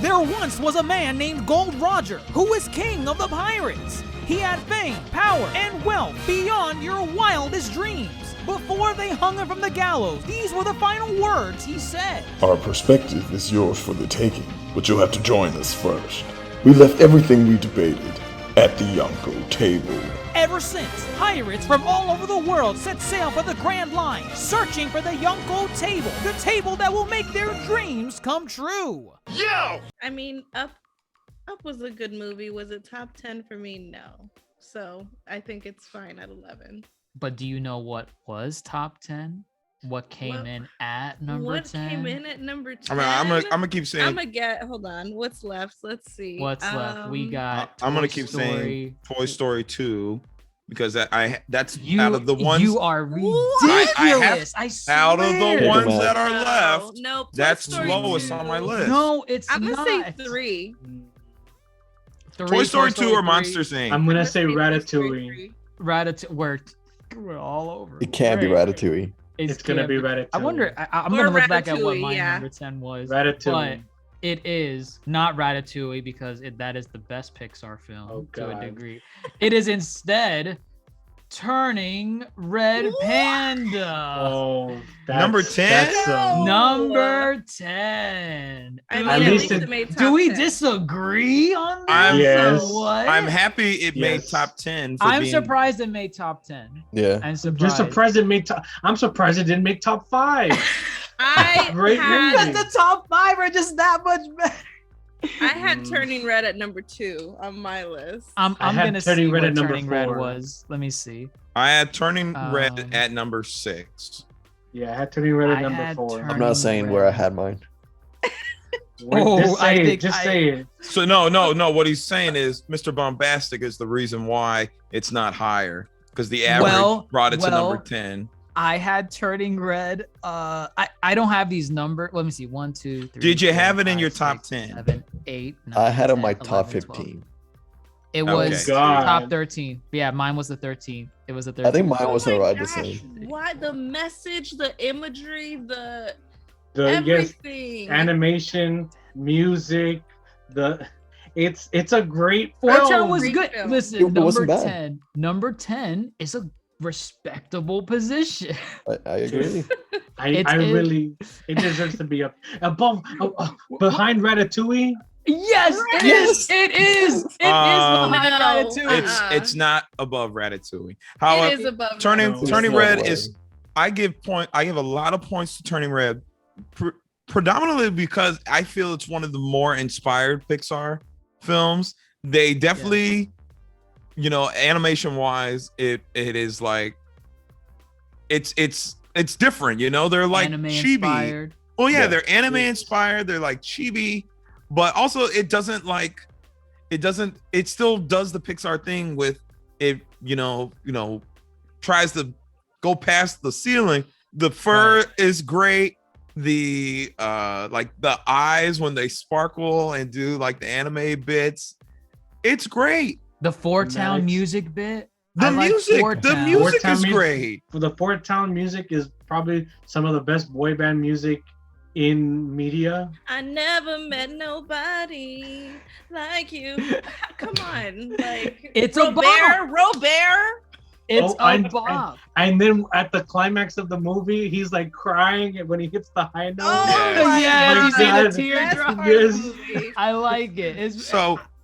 There once was a man named Gold Roger who was king of the pirates. He had fame, power, and wealth beyond your wildest dreams. Before they hung him from the gallows, these were the final words he said. Our perspective is yours for the taking, but you'll have to join us first. We left everything we debated at the Yonkō Table. Ever since, pirates from all over the world set sail for the Grand Line, searching for the Yonkō Table, the table that will make their dreams come true. I mean, Up was a good movie. Was it top 10 for me? No. So I think it's fine at 11. But do you know what was top 10? What came in at number 10? What came in at number 10? I'm gonna keep saying. I'm gonna get. Hold on. What's left? Let's see. What's left? We got. I'm gonna keep saying Toy Story 2 because that's out of the ones. You are ridiculous. I swear. Out of the ones that are No, left, no, Toy that's Story lowest 2. on my list. No, it's I'm not. gonna say 3. Toy Story 2 or 3. Monsters Inc. I'm gonna say Toy Story Ratatouille. 3. We're all over. It can't be Ratatouille. It's gonna be Ratatouille. I wonder. I'm Or gonna look back at what Ratatouille, my yeah. number 10 was. Ratatouille. But it is not Ratatouille because that is the best Pixar film to a God. degree. It is instead Turning Red Panda. Oh, Number 10? No. Number 10. I mean, At at least least it made top Do we 10. disagree on I'm- this? Yes. Or what? I'm happy it made Yes. top 10. For I'm being, surprised it made top 10. Yeah. I'm You're surprised. surprised it made top. I'm surprised it didn't make top 5. I Great had, movie. The top 5 are just that much better. I had Turning Red at number 2 on my list. I'm I had gonna see Turning Red what at number Turning Red 4. was. Let me see. I had Turning Red Um, at number 6. Yeah, I had Turning Red at I number had 4. Turning I'm not saying where I had mine. Just I say it. think Just say it. So no. What he's saying is Mr. Bombastic is the reason why it's not higher because the average brought it to number 10. I had Turning Red. I don't have these numbers. Let me see. 1, 2, 3. Did you 4, have it in 5, your 6, top 10? 7, 8. 9, I had on 10, my top 11, 12. 15. It Okay. was God. top 13. Yeah, mine was the 13. It was the 13. I think mine was Oh my around the gosh, same. Why the message, the imagery, the The yes, everything. animation, music, it's a great Four film. Town was Great good. film. Listen, It number wasn't bad. 10. Number 10 is a respectable position. I agree. It deserves to be up above, behind Ratatouille. Yes, it is. It is. It is behind Ratatouille. It's not above Ratatouille. It However, is above Turning Ratatouille. Turning no Red way. is. I give a lot of points to Turning Red, predominantly because I feel it's one of the more inspired Pixar films. They definitely, animation wise, it is like it's different. They're like Anime chibi. inspired. Oh yeah, Yeah. they're anime inspired. They're like chibi, but also it still does the Pixar thing with it, tries to go past the ceiling. The fur is great. The like the eyes when they sparkle and do like the anime bits. It's great. The Four Town Nice. music bit. The I like Four Town. music Town is music. great. The Fort Town music is probably some of the best boy band music in media. I never met nobody like you. Come on, like It's a Robert. It's Oh, a bop. And then at the climax of the movie, he's like crying when he hits the high note. Oh Yeah. my Yeah, God. you see the Best teardrop. part of the Yes. movie. I like it.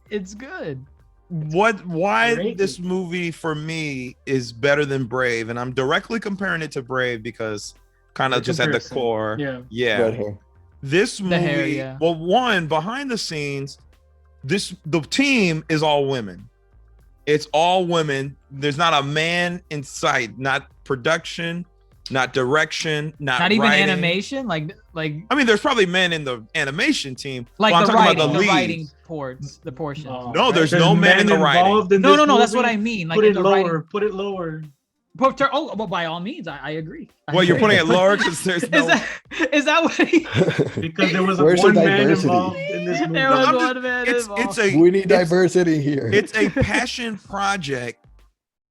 It's good. Why Great. this movie for me is better than Brave, and I'm directly comparing it to Brave because kind of The just at the comparison. core. Yeah. Red hair. This movie, hair, yeah. well, one, behind the scenes, the team is all women. It's all women. There's not a man in sight. Not production, not direction, Not even writing. animation. Like I mean, there's probably men in the animation team. like but I'm the talking writing, about the lead. writing portions. Oh, No, there's no men in the writing. involved in No, this that's what movie. I mean. Like Put in it the lower. writing. Put it lower. Oh, well, by all means, I agree. Well, you're putting it lower because there's no. Is that what he? Because there was Where's the one man diversity? involved in this movie. There was I'm just- one man it's involved. a We need it's- diversity here. It's a passion project.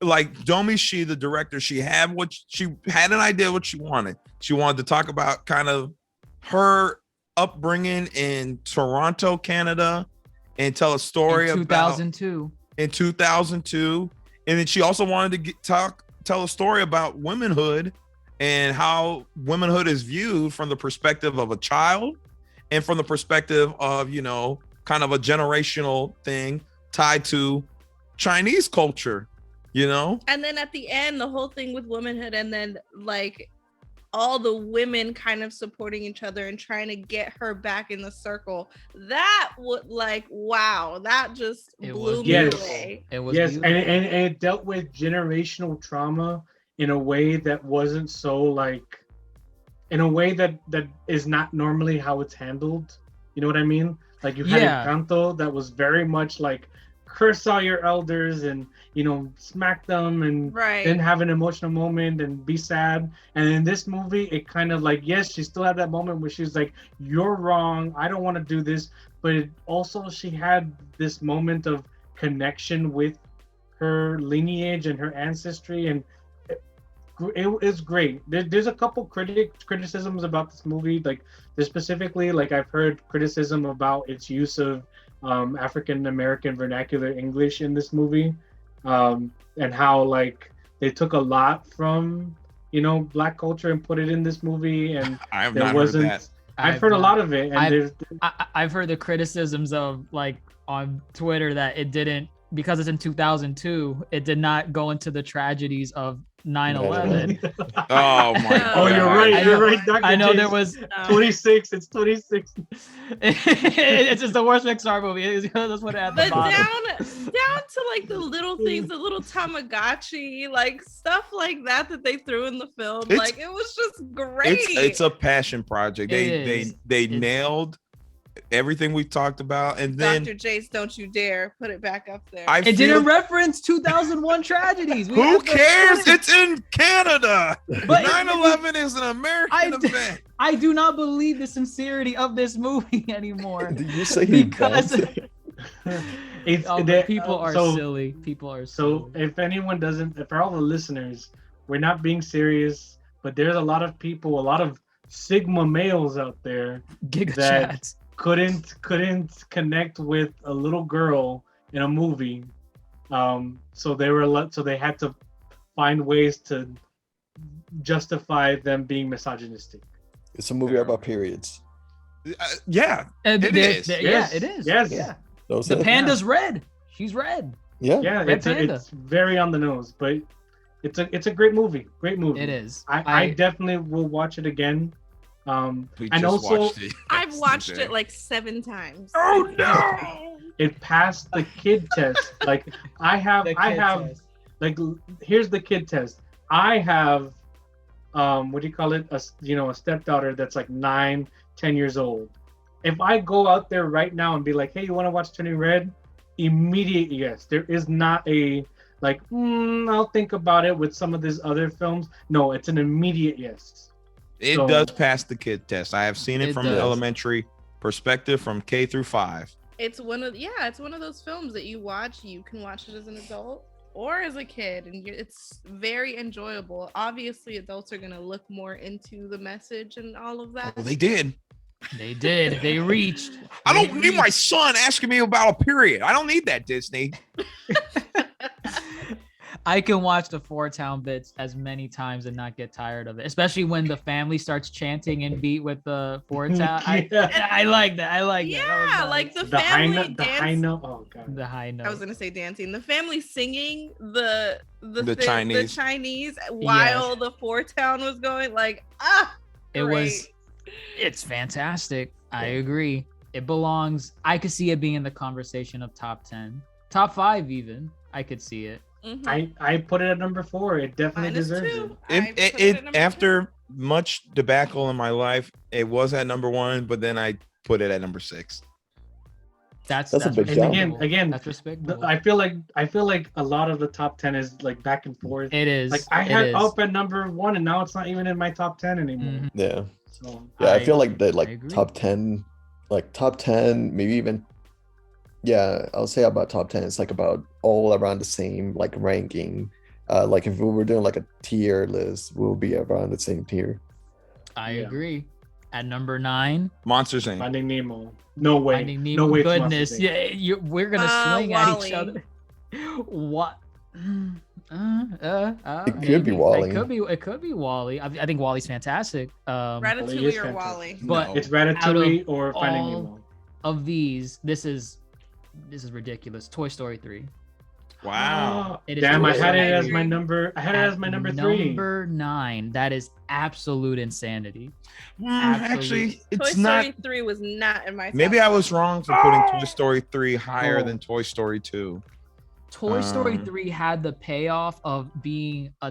Like Domi Shi, the director, she had an idea what she wanted. She wanted to talk about kind of her upbringing in Toronto, Canada, and tell a story In about 2002. in 2002. And then she also wanted to tell a story about womanhood and how womanhood is viewed from the perspective of a child and from the perspective of, you know, kind of a generational thing tied to Chinese culture, you know? And then at the end, the whole thing with womanhood, and then like all the women kind of supporting each other and trying to get her back in the circle. That would like, wow, that just blew me away. It was yes, beautiful. and it dealt with generational trauma in a way that wasn't so like, in a way that is not normally how it's handled. You know what I mean? Like you had Encanto that was very much like curse all your elders and, you know, smack them and then have an emotional moment and be sad. And in this movie, it kind of like, yes, she still had that moment where she's like, you're wrong, I don't want to do this. But it also, she had this moment of connection with her lineage and her ancestry, and it is great. There's a couple criticisms about this movie. Like there's specifically, like I've heard criticism about its use of African American vernacular English in this movie, and how like they took a lot from, you know, Black culture and put it in this movie, and I have not heard that. I've heard a lot of it, and I've heard the criticisms of like on Twitter that it didn't, because it's in 2002, it did not go into the tragedies of 9/11. Oh my God. Oh, you're right, Dr. I know James. there was 26. It's 26. It's just the worst Pixar movie. That's what it had. But down to like the little things, the little Tamagotchi, like stuff like that they threw in the film. Like it was just great. It's a passion project. They nailed everything we talked about, and then Dr. Jace, don't you dare put it back up there. It didn't reference 2001 tragedies. Who cares? It's in Canada. But 9/11 is an American event. I do not believe the sincerity of this movie anymore. Did you say because It's people are silly. People are silly. So if anyone doesn't, for all the listeners, we're not being serious, but there's a lot of people, a lot of Sigma males out there Giga that chats. couldn't connect with a little girl in a movie, so they had to find ways to justify them being misogynistic. It's a movie about periods. Yeah, it is. Yeah, it is. Yes. Yeah. Those The panda's red. She's red. Yeah. Yeah, Red panda. it's very on the nose, but it's a great movie. Great movie. It is. I definitely will watch it again. We And just also, watched it I've watched yesterday. it like 7 times. Oh no! it passed the kid test. Like like here's the kid test. I have what do you call it? A stepdaughter that's like 9-10 years old. If I go out there right now and be like, hey, you want to watch Turning Red? Immediate yes. There is not a like, I'll think about it with some of these other films. No, it's an immediate yes. It does pass the kid test. I have seen it from an elementary perspective, from K through 5. It's one of those films that you can watch it as an adult or as a kid, and it's very enjoyable. Obviously, adults are gonna look more into the message and all of that. Oh, they did. They reached. I don't need my son asking me about a period. I don't need that, Disney. I can watch the Four Town bits as many times and not get tired of it, especially when the family starts chanting and beat with the Four Town. I like that. Yeah, that like the high family note, the high note. Oh god, the high note. I was gonna say dancing. The family singing the Chinese while the Four Town was going. Like It's fantastic. I agree. It belongs. I could see it being in the conversation of top 10, top 5 even. I could see it. Mm-hmm. I put it at number 4. It definitely deserves it. After much debacle in my life, it was at number 1, but then I put it at number 6. That's a big jump. Again, that's respectable. I feel like a lot of the top 10 is like back and forth. It is. Like I had up at number 1, and now it's not even in my top 10 anymore. Mm-hmm. Yeah. So I feel like the agree. top 10, maybe even. Yeah, I'll say about top 10. It's like about all around the same like ranking. Like if we were doing like a tier list, we'll be around the same tier. I agree. At number 9, Monsters Inc. Finding Nemo. No way. Finding Nemo. No way. it's Goodness, Monsters, Inc. yeah, we're gonna swing at each Wall-E. other. What? It could be Wall-E. It could be Wall-E. I think Wally's fantastic. Ratatouille is or fantastic. Wall-E. But No. It's Ratatouille Out of or Finding all- Nemo. Of these, this is ridiculous. Toy Story 3. Wow. It is Damn, I Toy had it Story as 3. my number. I had it as my number 3. Number 9. That is absolute insanity. Actually, Toy it's not. Story 3 was not in my. Maybe top I was five. wrong for putting Toy Story 3 higher Oh. than Toy Story 2. Toy Story Um, 3 had the payoff of being a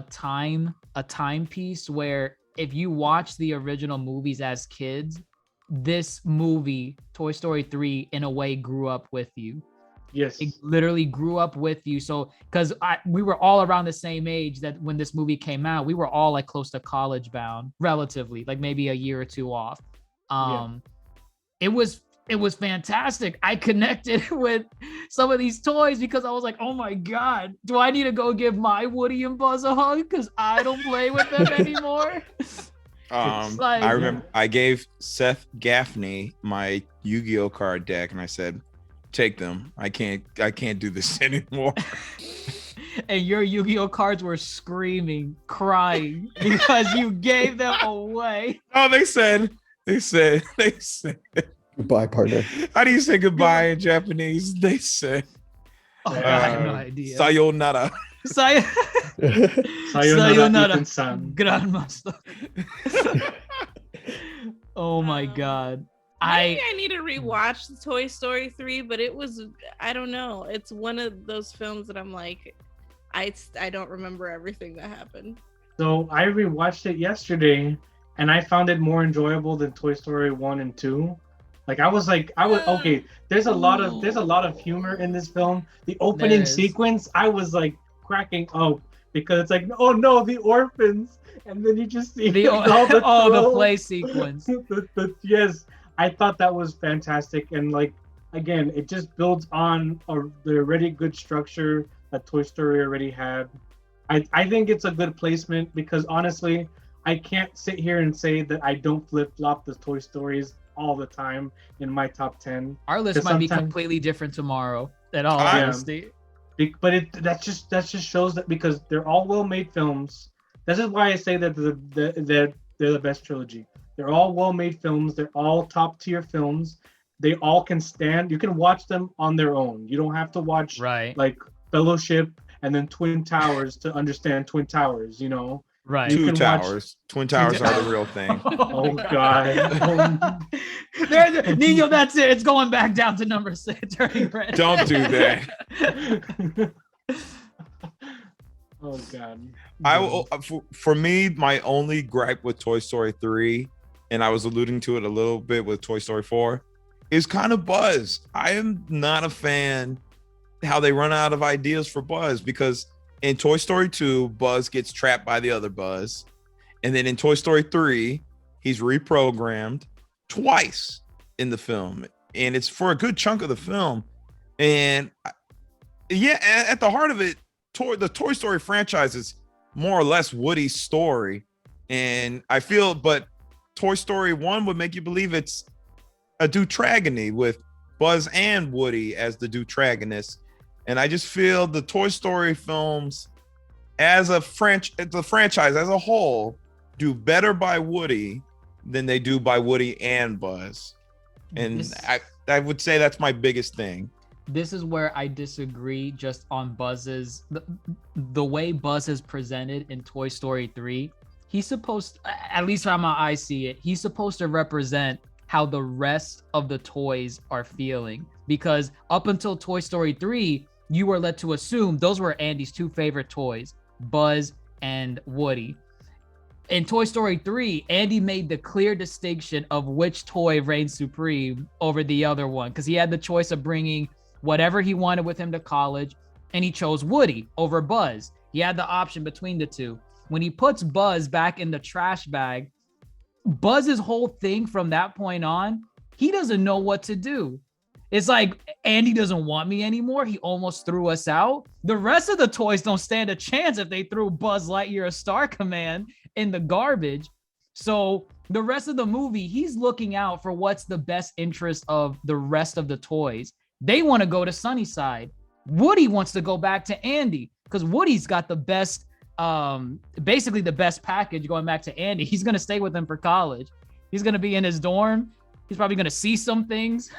timepiece where if you watch the original movies as kids, this movie, Toy Story 3, in a way grew up with you. Yes. It literally grew up with you. So, because we were all around the same age that when this movie came out, we were all like close to college bound, relatively, like maybe a year or two off. It was fantastic. I connected with some of these toys because I was like, oh my God, do I need to go give my Woody and Buzz a hug? Because I don't play with them anymore. like- I remember I gave Seth Gaffney my Yu-Gi-Oh card deck, and I said, "Take them. I can't do this anymore." And your Yu-Gi-Oh cards were screaming, crying because you gave them away. Oh, they said. Goodbye, partner. How do you say goodbye in Japanese? They say Oh, I have no idea. sayonara. Sayonara, Ethan-san. Grandmaster. Oh my God. Maybe I need to rewatch Toy Story 3, but it was, I don't know. It's one of those films that I'm like, I don't remember everything that happened. So I rewatched it yesterday, and I found it more enjoyable than Toy Story 1 and 2. Like I was okay. There's a lot of humor in this film. The opening There is. sequence, I was like cracking up because it's like, oh no, the orphans, and then you just see the all the trolls. play sequence. Yes, I thought that was fantastic, and like again, it just builds on the already good structure that Toy Story already had. I think it's a good placement because honestly, I can't sit here and say that I don't flip-flop the Toy Stories all the time in my top 10. Our list 'Cause might be sometimes- completely different tomorrow. In all Yeah. honesty. But that just shows that because they're all well-made films. This is why I say that they're the best trilogy. They're all well-made films. They're all top-tier films. They all can stand. You can watch them on their own. You don't have to watch Right. like Fellowship and then Twin Towers to understand Twin Towers. You know. Right. You Twin can watch- Towers. Twin Towers are the real thing. Oh God. Nino, that's it. It's going back down to number 6. Turning red. Don't do that. Oh God. For me, my only gripe with Toy Story 3, and I was alluding to it a little bit with Toy Story 4, is kind of Buzz. I am not a fan how they run out of ideas for Buzz, because in Toy Story 2, Buzz gets trapped by the other Buzz. And then in Toy Story 3, he's reprogrammed twice in the film. And it's for a good chunk of the film. And yeah, at the heart of it, the Toy Story franchise is more or less Woody's story. And I feel, but Toy Story 1 would make you believe it's a doutragony with Buzz and Woody as the doutragonists. And I just feel the Toy Story films as the franchise as a whole do better by Woody than they do by Woody and Buzz. And I would say that's my biggest thing. This is where I disagree just on Buzz's the way Buzz is presented in Toy Story 3. He's supposed, at least from how I see it, he's supposed to represent how the rest of the toys are feeling. Because up until Toy Story 3, you were led to assume those were Andy's two favorite toys, Buzz and Woody. In Toy Story 3, Andy made the clear distinction of which toy reigned supreme over the other one, because he had the choice of bringing whatever he wanted with him to college, and he chose Woody over Buzz. He had the option between the two. When he puts Buzz back in the trash bag, Buzz's whole thing from that point on, he doesn't know what to do. It's like, Andy doesn't want me anymore. He almost threw us out. The rest of the toys don't stand a chance if they threw Buzz Lightyear a Star Command in the garbage. So the rest of the movie, he's looking out for what's the best interest of the rest of the toys. They want to go to Sunnyside. Woody wants to go back to Andy because Woody's got the best, basically the best package going back to Andy. He's going to stay with him for college. He's going to be in his dorm. He's probably going to see some things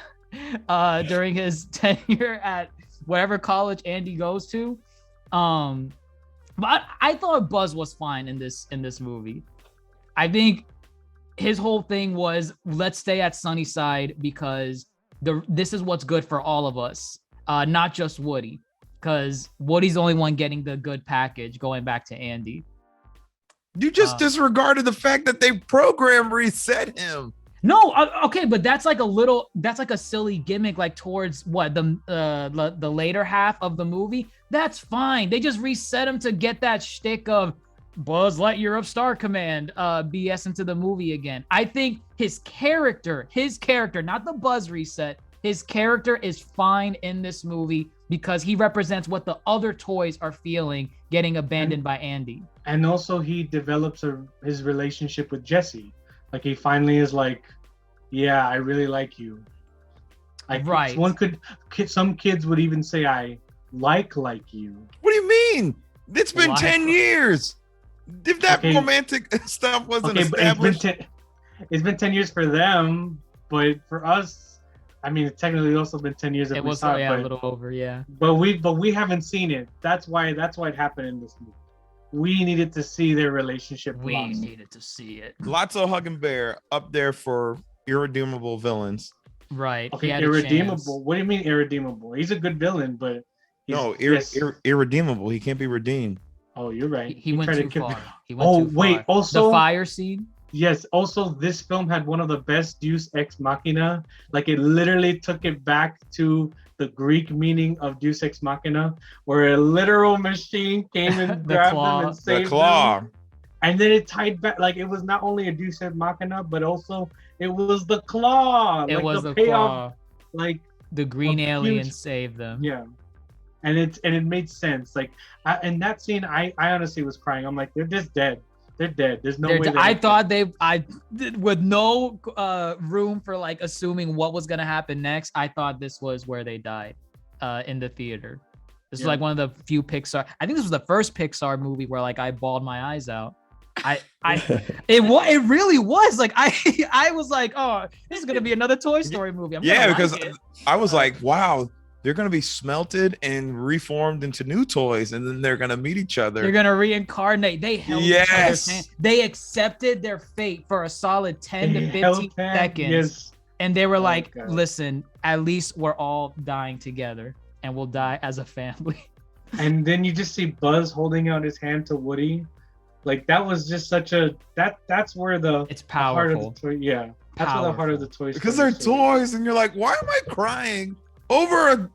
during his tenure at whatever college Andy goes to. But I thought Buzz was fine in this movie. I think his whole thing was, let's stay at Sunnyside because this is what's good for all of us, not just Woody, because Woody's the only one getting the good package going back to Andy. You just disregarded the fact that they program reset him. No, okay, but that's like a silly gimmick, like towards what the later half of the movie. That's fine. They just reset him to get that shtick of Buzz Lightyear of Star Command BS into the movie again. I think his character, not the Buzz reset, his character is fine in this movie because he represents what the other toys are feeling getting abandoned by Andy. And also he develops his relationship with Jessie. Like he finally is like, yeah, I really like you. Like right. Some kids would even say, I like you. What do you mean? It's been 10 years. If that romantic stuff wasn't established. It's been 10 years for them, but for us, I mean, it's technically also been 10 years. It was a little over, yeah. But we haven't seen it. That's why it happened in this movie. We needed to see their relationship. We needed to see it. Lotso Hugging Bear up there for irredeemable villains. Right. Okay, irredeemable. What do you mean irredeemable? He's a good villain, but irredeemable. He can't be redeemed. Oh, you're right. He went too far. Also the fire scene. Yes. Also, this film had one of the best Deus Ex Machina. Like it literally took it back to the Greek meaning of Deus Ex Machina, where a literal machine came and grabbed them and saved them. And then it tied back. Like it was not only a Deus Ex Machina, but also it was the claw. It was the payoff, claw. Like the green alien saved them. Yeah. And it made sense. Like in that scene, I honestly was crying. I'm like, they're just dead. They're dead. There's no way. I thought with no room for like assuming what was gonna happen next. I thought this was where they died, in the theater. This is like one of the few Pixar. I think this was the first Pixar movie where like I bawled my eyes out. It really was like I was like, oh, this is gonna be another Toy Story movie. Because I was like, wow. They're going to be smelted and reformed into new toys, and then they're going to meet each other. They're going to reincarnate. They held each other's hand. They accepted their fate for a solid 10 to 15 seconds. Yes. And they were like, listen, at least we're all dying together, and we'll die as a family. And then you just see Buzz holding out his hand to Woody. Like, that was just such a... That's where it's powerful. The heart of the toy, yeah. That's where the heart of the toy... Because they're toys, and you're like, why am I crying over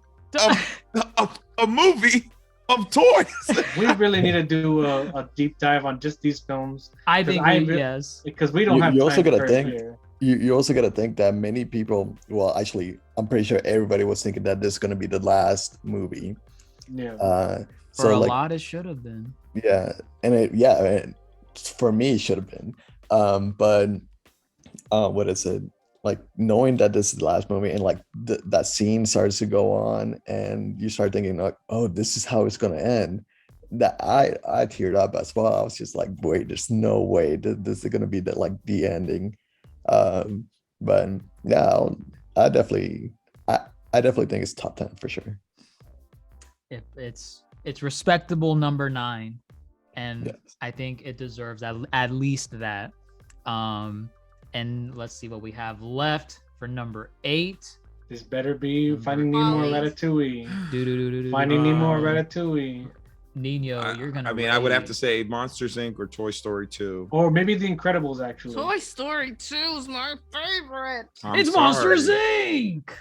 a movie of toys? We really need to do a deep dive on just these films. I think yes, because we don't have. You also gotta think. You also gotta think that many people. Well, actually, I'm pretty sure everybody was thinking that this is gonna be the last movie. Yeah. For a lot, it should have been. Yeah, and for me, it should have been. But what is it? Like knowing that this is the last movie and like that scene starts to go on and you start thinking like, oh, this is how it's going to end. That I teared up as well. I was just like, wait, there's no way that this is going to be the ending. But yeah, I definitely think it's top 10 for sure. It's respectable number 9. And yes. I think it deserves at least that. And let's see what we have left for number 8. This better be Finding Nemo or Ratatouille. Finding Nemo or Ratatouille. Nino, you're gonna. I would have to say Monsters Inc. or Toy Story 2. Or maybe The Incredibles, actually. Toy Story 2 is my favorite. It's Monsters Inc.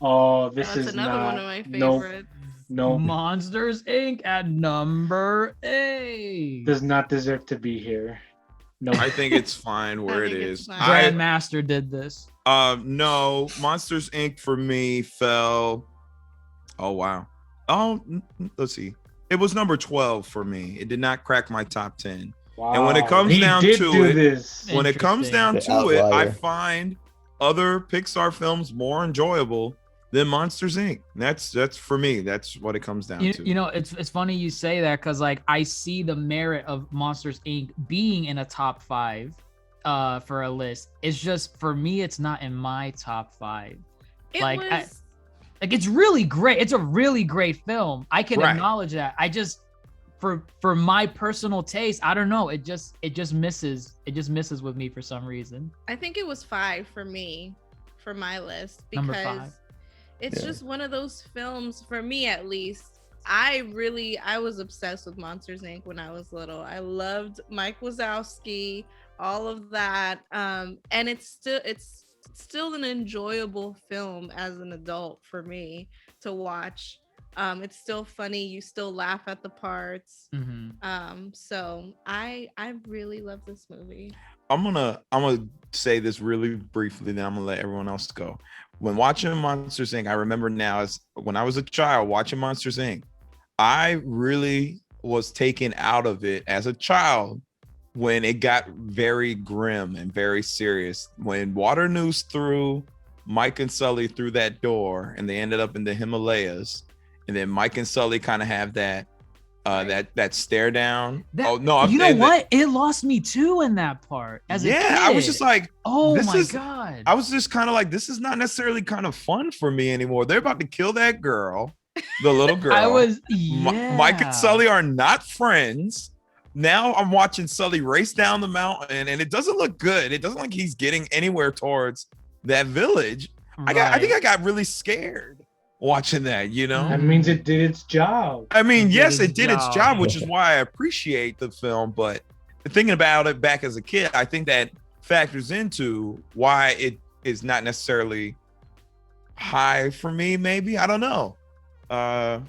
Oh, that's another one of my favorites. No. Monsters Inc. at number 8. Does not deserve to be here. No, I think it's fine where it is. Grandmaster did this. No, Monsters Inc. for me fell. Oh wow. Oh, let's see. It was number 12 for me. It did not crack my top 10. And when it comes he down did to do it, this. when it comes down The to it, I outlier. find other Pixar films more enjoyable than Monsters Inc. That's for me. That's what it comes down to. You know, it's funny you say that because like I see the merit of Monsters Inc. being in a top 5 for a list. It's just for me, it's not in my top 5. It Like, was Like it's really great. It's a really great film. I can Right. acknowledge that. I just for my personal taste, I don't know. It just misses. It just misses with me for some reason. I think it was 5 for me, for my list, Number because 5. it's Yeah. just one of those films, for me at least. I was obsessed with Monsters Inc. when I was little. I loved Mike Wazowski, all of that. And it's still an enjoyable film as an adult for me to watch. It's still funny. You still laugh at the parts. Mm-hmm. So I really love this movie. I'm gonna say this really briefly, then I'm gonna let everyone else go. When watching Monsters Inc., I remember now as when I was a child watching Monsters Inc., I really was taken out of it as a child when it got very grim and very serious. When Water News threw Mike and Sully through that door and they ended up in the Himalayas, and then Mike and Sully kind of have that that stare down. You know what? It lost me too in that part. As a kid. I was just like, oh this my is- god. I was just kind of like, this is not necessarily kind of fun for me anymore. They're about to kill that girl, the little girl. I was Mike and Sully are not friends. Now I'm watching Sully race down the mountain, and it doesn't look good. It doesn't look like he's getting anywhere towards that village. I think I got really scared watching that, you know? That means it did its job. I mean, yes, its it did its job. job, which is why I appreciate the film. But thinking about it back as a kid, I think that factors into why it is not necessarily high for me. Maybe, I don't know. I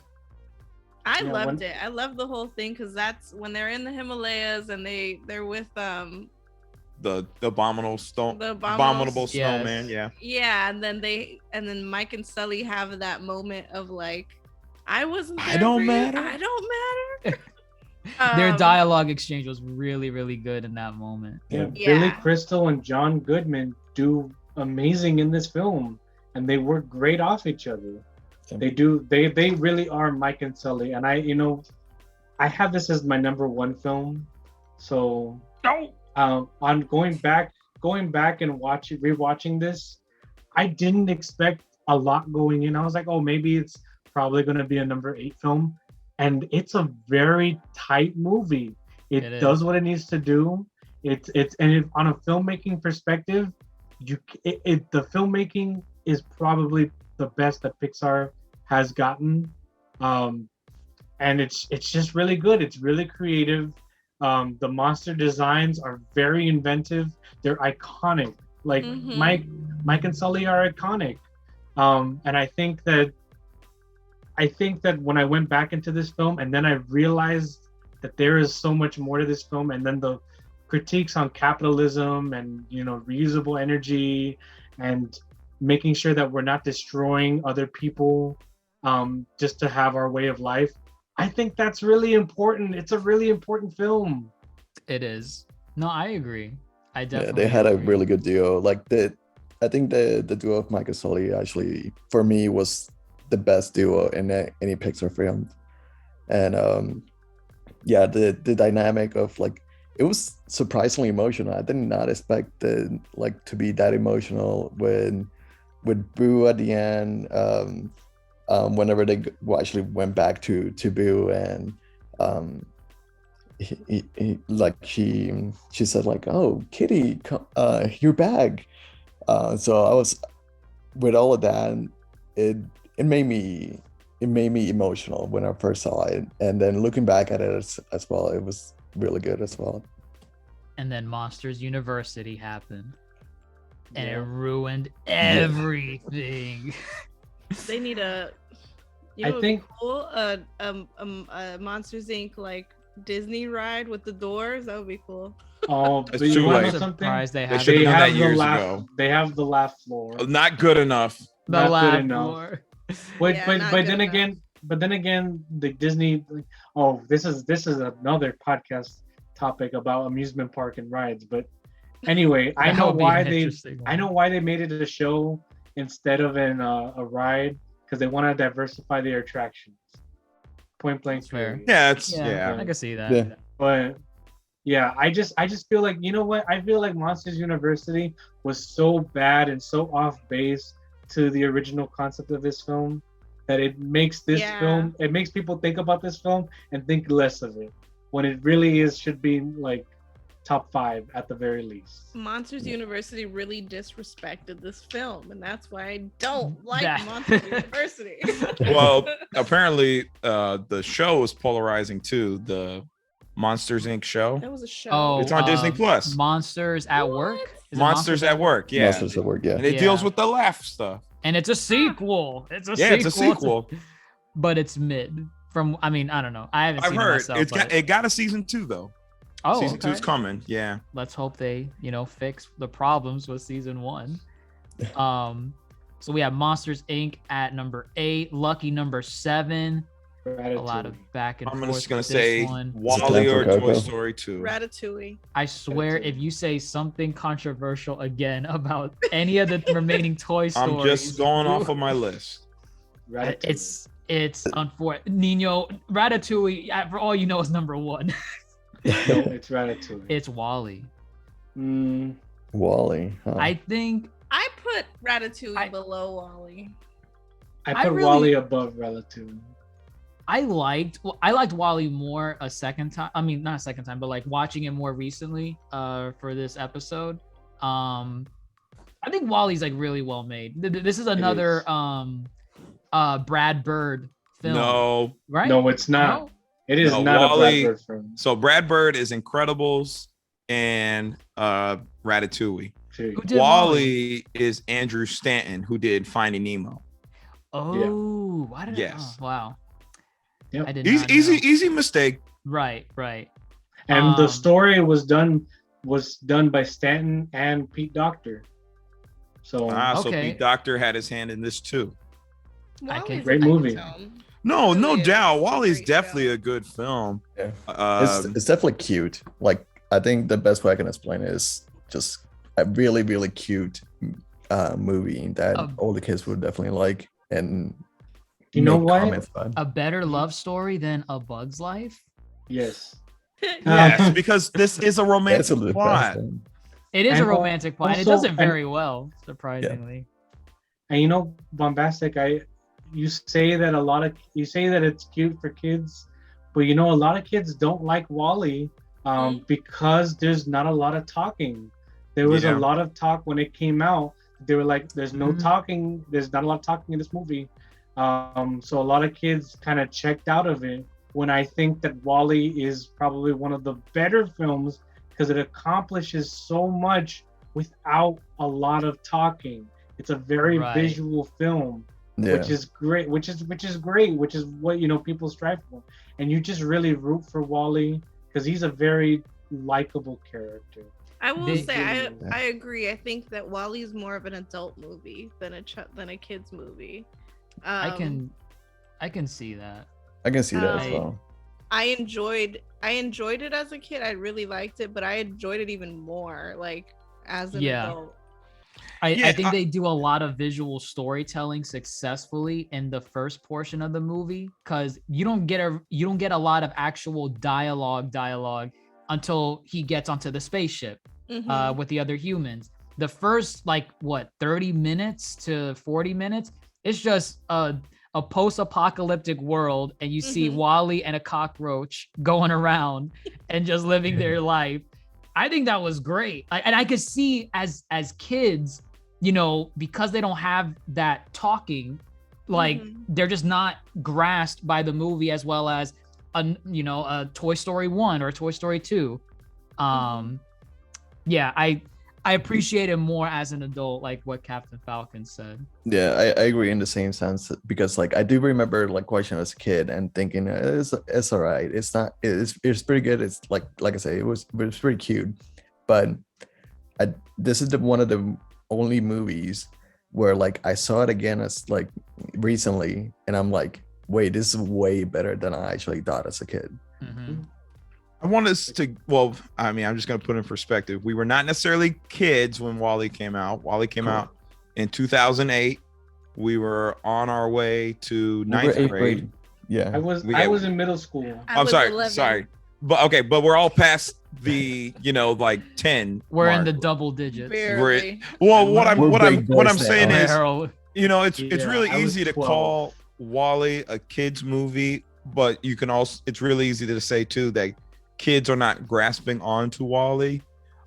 Yeah, loved it. I love the whole thing because that's when they're in the Himalayas and they're with The abominable abominable snowman. Yeah. yeah, and then Mike and Sully have that moment of like, I wasn't there I don't for you. matter. I don't matter. Their Um, dialogue exchange was really, really good in that moment. Yeah, Yeah. Billy Crystal and John Goodman do amazing in this film, and they work great off each other. Yeah. They do. They really are Mike and Sully. And I have this as my number 1 film. So on going back and rewatching this, I didn't expect a lot going in. I was like, oh, maybe it's probably going to be a number 8 film, and it's a very tight movie. It does what it needs to do. On a filmmaking perspective, the filmmaking is probably the best that Pixar has gotten, and it's just really good. It's really creative. The monster designs are very inventive. They're iconic. Like Mhm. Mike and Sully are iconic. And I think that when I went back into this film and then I realized that there is so much more to this film, and then the critiques on capitalism and reusable energy and making sure that we're not destroying other people just to have our way of life, I think that's really important. It's a really important film. It is. No, I agree. I Yeah, definitely. they had a agree. really good duo. Like I think the duo of Mike and Sully actually for me was the best duo in any Pixar film. And yeah, the dynamic of like, it was surprisingly emotional. I did not expect it like to be that emotional with Boo at the end. Whenever they actually went back to Boo, and he like she said like, oh Kitty, you're back. So I was, with all of that, it made me emotional when I first saw it, and then looking back at it as well, it was really good as well. And then Monsters University happened, and it Yeah. ruined everything. They need a. I think- cool. A Monsters Inc. like Disney ride with the doors. That would be cool. Oh, It's but you too wanna late. know something? Surprised they They have should They have done have that the years laugh. ago. They have the laugh floor. Not good enough. the not good laugh enough. floor. But Yeah, but not but good then enough. again, the Disney. Oh, this is another podcast. topic about amusement park and rides, but anyway, I That know would be an why interesting I one. know why they made it a show instead of a ride, because they want to diversify their attractions. Point blank. That's fair. period. Yeah, it's Yeah, yeah. I can see that. Yeah. But yeah, I just feel like, you know what? I feel like Monsters University was so bad and so off base to the original concept of this film that it makes this Yeah. film, it makes people think about this film and think less of it, when it really should be like top 5 at the very least. Monsters University really disrespected this film, and that's why I don't like That- Monsters University. Well, apparently, the show is polarizing too. The Monsters Inc. show. That was a show. Oh, It's on Disney Plus. Monsters at What? Work. Is it Monsters at Work. Yeah, Monsters at Work, yeah. and it Yeah. deals with the laugh stuff. And it's a sequel. It's a Yeah, sequel. it's a sequel. But it's mid. From I mean, I don't know. I haven't I've seen it heard myself. it but- got a season 2 though. oh, Season 2 is okay. coming. Yeah. Let's hope they, fix the problems with season 1. So we have Monsters Inc. at number 8, Lucky number 7. A lot of back and I'm forth. just gonna with say this one. Wally time or for Toy Coco? Story 2. Ratatouille. I swear, if you say something controversial again about any of the remaining Toy Stories, I'm just going off of my list. Ratatouille. it's unfortunate. Nino Ratatouille, for all you know, is number 1. No, it's Ratatouille. It's Wally. Wally. Huh? I think I put Ratatouille I- below Wally. I I put really- Wally above Ratatouille. I liked Wally more a second time. I mean, not a second time, but like watching it more recently for this episode. I think Wally's like really well made. This is another Brad Bird film. No. Right? No, it's not. No? It is No, not Wally- a Brad Bird film. So Brad Bird is Incredibles and Ratatouille. Who did Wally is Andrew Stanton, who did Finding Nemo. Oh, why did Yes. I? Oh, wow. Yep. I did Easy, not easy, know. easy mistake. Right. And the Um, story was done by Stanton and Pete Docter. So So Okay. Pete Doctor had his hand in this too. I can- Wally's a Great good movie. film. No, no Really is doubt. a Wally's great definitely show. a good film. Yeah. Um, It's definitely cute. Like, I think the best way I can explain it is just a really, really cute movie that all the kids would definitely like. And You know make what? comments about. A better love story than A Bug's Life. yes. yes, because this is a That's romantic a little plot. thing. It is And a romantic plot. And it also- does it very well, surprisingly. And you know, Bombastic, you say that it's cute for kids, but you know, a lot of kids don't like Wally because there's not a lot of talking. There was a Yeah. lot of talk when it came out. They were like, there's no Mhm. talking, there's not a lot of talking in this movie. So a lot of kids kind of checked out of it, when I think that Wally is probably one of the better films because it accomplishes so much without a lot of talking. It's a very Right. visual film, Yeah. which is great, which is great, which is what, you know, people strive for. And you just really root for Wally because he's a very likable character. I will They- say I agree. I think that Wally's more of an adult movie than a kids movie. I can see that. I can see that as I- well. I enjoyed it as a kid. I really liked it, but I enjoyed it even more like as an Yeah. adult. I think they do a lot of visual storytelling successfully in the first portion of the movie because you don't get a lot of actual dialogue until he gets onto the spaceship Mhm. with the other humans. The first 30 minutes to 40 minutes, it's just a post-apocalyptic world, and you see Mhm. Wally and a cockroach going around and just living their life. I think that was great. And I could see as kids, you know, because they don't have that talking, Mhm. they're just not grasped by the movie as well as a Toy Story 1 or a Toy Story 2. Yeah, I appreciate it more as an adult, like what Captain Falcon said. Yeah, I agree in the same sense because I do remember watching as a kid and thinking it's all right. It's not. It's pretty good. It's like I say, it was pretty cute, but this is one of the only movies where I saw it again as recently, and I'm like, wait, this is way better than I actually thought as a kid. Mhm. I want us to, well, I mean, I'm just going to put it in perspective. We were not necessarily kids when Wall-E came out. Wall-E came out in 2008. We were on our way to ninth grade. Yeah. I was in middle school. I'm sorry. But we're all past the, like 10. We're mark. in the double digits. Barely. What I'm saying is, Harold. it's really easy to call Wall-E a kids movie, but you can also, it's really easy to say too that kids are not grasping onto Wall-E.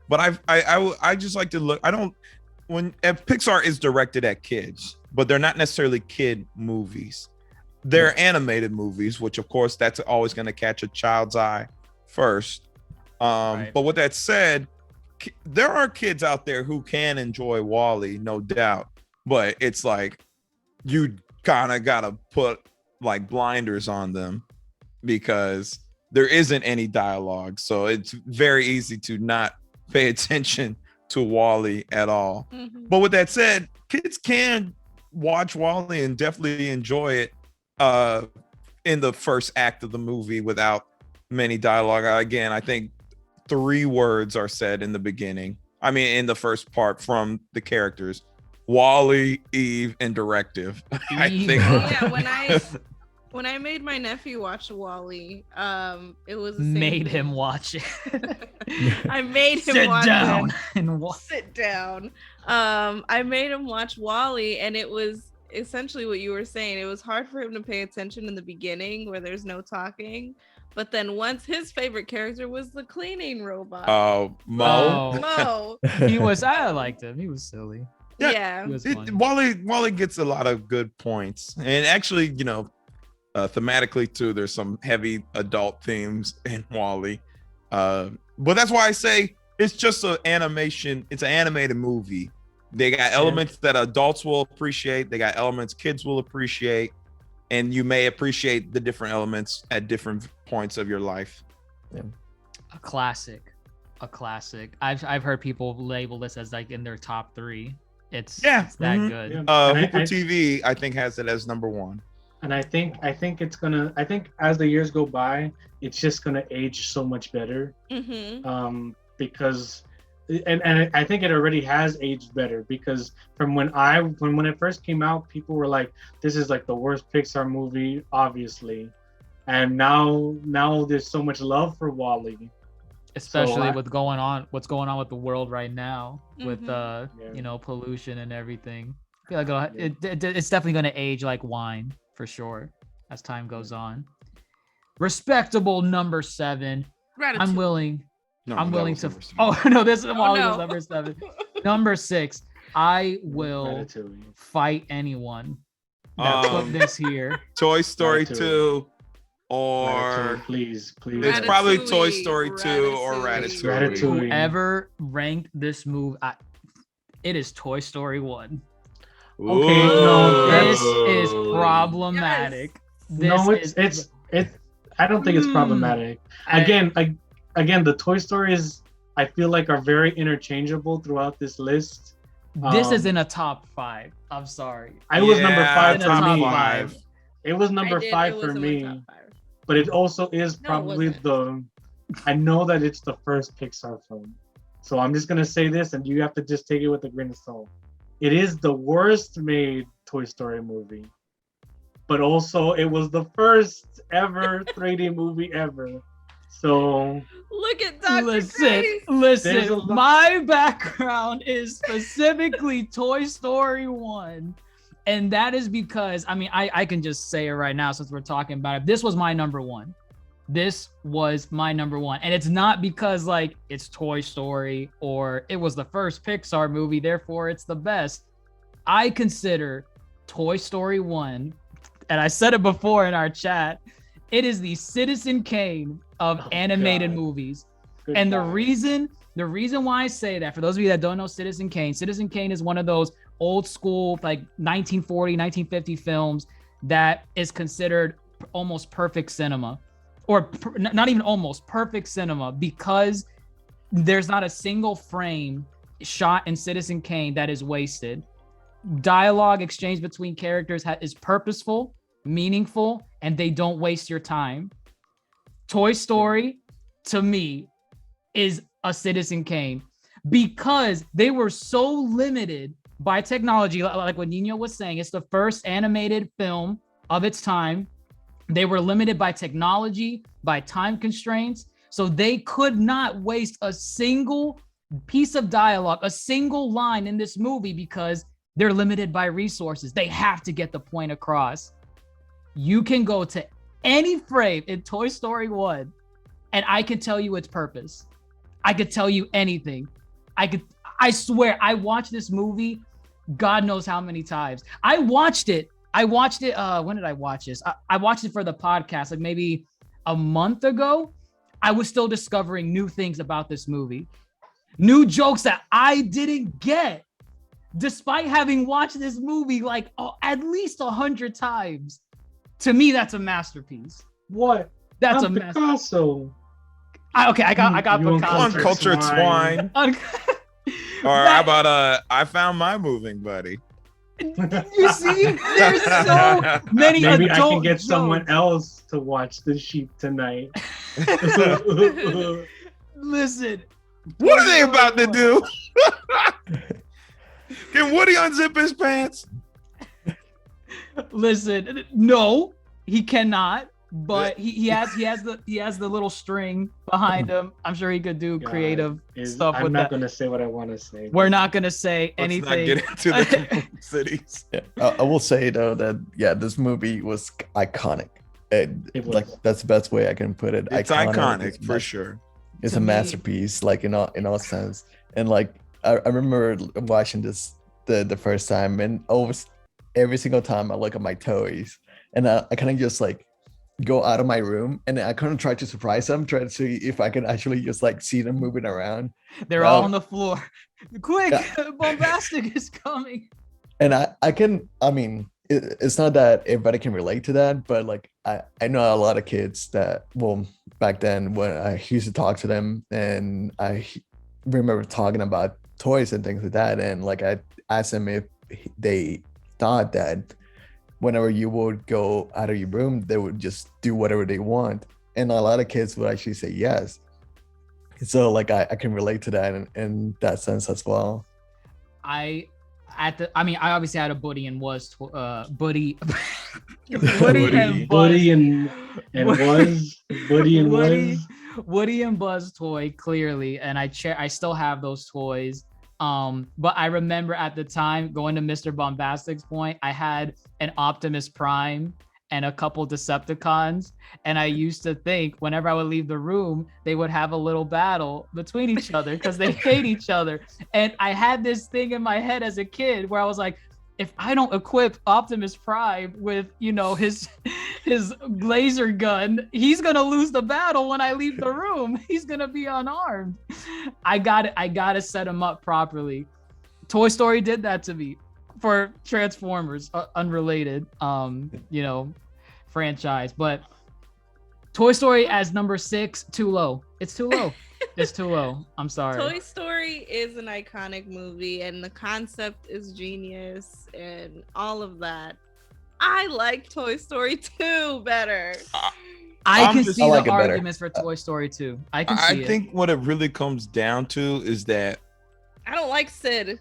But I just like to look. If Pixar is directed at kids, but they're not necessarily kid movies. They're animated movies, which of course that's always going to catch a child's eye first. But with that said, there are kids out there who can enjoy Wall-E, no doubt. But it's like you kind of got to put like blinders on them because there isn't any dialogue. So it's very easy to not pay attention to Wall-E at all. Mm-hmm. But with that said, kids can watch Wall-E and definitely enjoy it in the first act of the movie without many dialogue. Again, I think 3 words are said in the beginning. I mean, in the first part from the characters: Wall-E, Eve, and Directive. I think. Yeah, when I made my nephew watch Wall-E, it was the same made thing. him watch it. I made him sit watch down it. and sit down. I made him watch Wall-E, and it was essentially what you were saying. It was hard for him to pay attention in the beginning where there's no talking, but then once his favorite character was the cleaning robot. Mo. I liked him. He was silly. Yeah. Wall-E gets a lot of good points, and actually, thematically too, there's some heavy adult themes in Wall-E. But that's why I say it's just an animation. It's an animated movie. They got elements that adults will appreciate. They got elements kids will appreciate, and you may appreciate the different elements at different points of your life. Yeah. A classic. I've heard people label this as like in their top 3. It's that good. Yeah. Hooper TV, I think, has it as number 1. And I think it's gonna. I think as the years go by, it's just gonna age so much better. Mm-hmm. Because, and I think it already has aged better because from when it first came out, people were like, "This is like the worst Pixar movie," obviously, and now there's so much love for Wall-E. Especially what's going on with the world right now with pollution and everything. I feel like it's definitely going to age like wine for sure as time goes on. Respectable number 7. Ratatouille. I'm willing to. Oh no, this is was number 7. Number 6. I will fight anyone that put this here. Toy Story 2. Or please. It's probably Toy Story 2 or Ratatouille. Whoever ranked this movie, it is Toy Story 1. Okay, no, this is problematic. Yes. I don't think it's problematic. Again, the Toy Stories I feel like are very interchangeable throughout this list. This is in a top 5. I'm sorry. I was number 5 for me. 5. It was number 5 for me. But it also is probably I know that it's the first Pixar film. So I'm just going to say this, and you have to just take it with a grain of salt. It is the worst made Toy Story movie. But also, it was the first ever 3D movie ever. So... Look at Dr. Grace. Listen, my background is specifically Toy Story 1. And that is because, I can just say it right now since we're talking about it. This was my number 1. This was my number 1. And it's not because, like, it's Toy Story or it was the first Pixar movie, therefore it's the best. I consider Toy Story 1, and I said it before in our chat, it is the Citizen Kane of animated movies. And the reason why I say that, for those of you that don't know Citizen Kane is one of those old school, like 1940, 1950 films that is considered almost perfect cinema, or not even almost perfect cinema, because there's not a single frame shot in Citizen Kane that is wasted. Dialogue exchange between characters is purposeful, meaningful, and they don't waste your time. Toy Story, to me is a Citizen Kane, because they were so limited by technology. Like what Nino was saying, it's the first animated film of its time. They were limited by technology, by time constraints. So they could not waste a single piece of dialogue, a single line in this movie, because they're limited by resources. They have to get the point across. You can go to any frame in Toy Story 1 and I could tell you its purpose. I could tell you anything. I swear, I watched this movie God knows how many times. I watched it. When did I watch this? I watched it for the podcast, like maybe a month ago. I was still discovering new things about this movie. New jokes that I didn't get, despite having watched this movie like at least 100 times. To me, that's a masterpiece. What? That's I'm a masterpiece. Picasso. I got You Picasso. Uncultured swine. Or how about I found my moving buddy. You see, there's so many Maybe adult I can get jokes. someone else to watch the sheep tonight. Listen, What are they about to do? Can Woody unzip his pants? listen. No, he cannot. But he has the little string behind him. I'm sure he could do creative stuff I'm with not that. going to say what I want to say. We're not gonna say Let's anything. not get into the complexities. Yeah, I will say though that this movie was iconic. It was. Like that's the best way I can put it. It's iconic for sure. It's To a me- masterpiece, like in all sense. And like I remember watching this the first time, and almost every single time I look at my toys, and I kind of just like go out of my room, and I kind of try to surprise them, try to see if I can actually just like see them moving around. They're all on the floor. Quick, Bombastic is coming. And I mean, it's not that everybody can relate to that, but like I know a lot of kids that, well, back then when I used to talk to them, and I remember talking about toys and things like that, and like I asked them if they thought that whenever you would go out of your room, they would just do whatever they want, and a lot of kids would actually say yes. So like I can relate to that in that sense as well. I obviously had a Buddy and was Buddy and Buzz. Buddy and was. Buddy and was. Woody and Buzz toy, clearly, and I still have those toys. But I remember at the time, going to Mr. Bombastic's point, I had an Optimus Prime and a couple Decepticons, and I used to think whenever I would leave the room, they would have a little battle between each other because they hate each other. And I had this thing in my head as a kid where I was like, if I don't equip Optimus Prime with, his laser gun, he's gonna lose the battle when I leave the room. He's gonna be unarmed. I gotta set him up properly. Toy Story did that to me for Transformers, unrelated, franchise. But Toy Story as number 6, too low. It's too low. It's too low. I'm sorry. Toy Story is an iconic movie, and the concept is genius, and all of that. I like Toy Story 2 better. I can see I like the it better. arguments for Toy Story 2. I can see I think what it really comes down to is that I don't like Sid.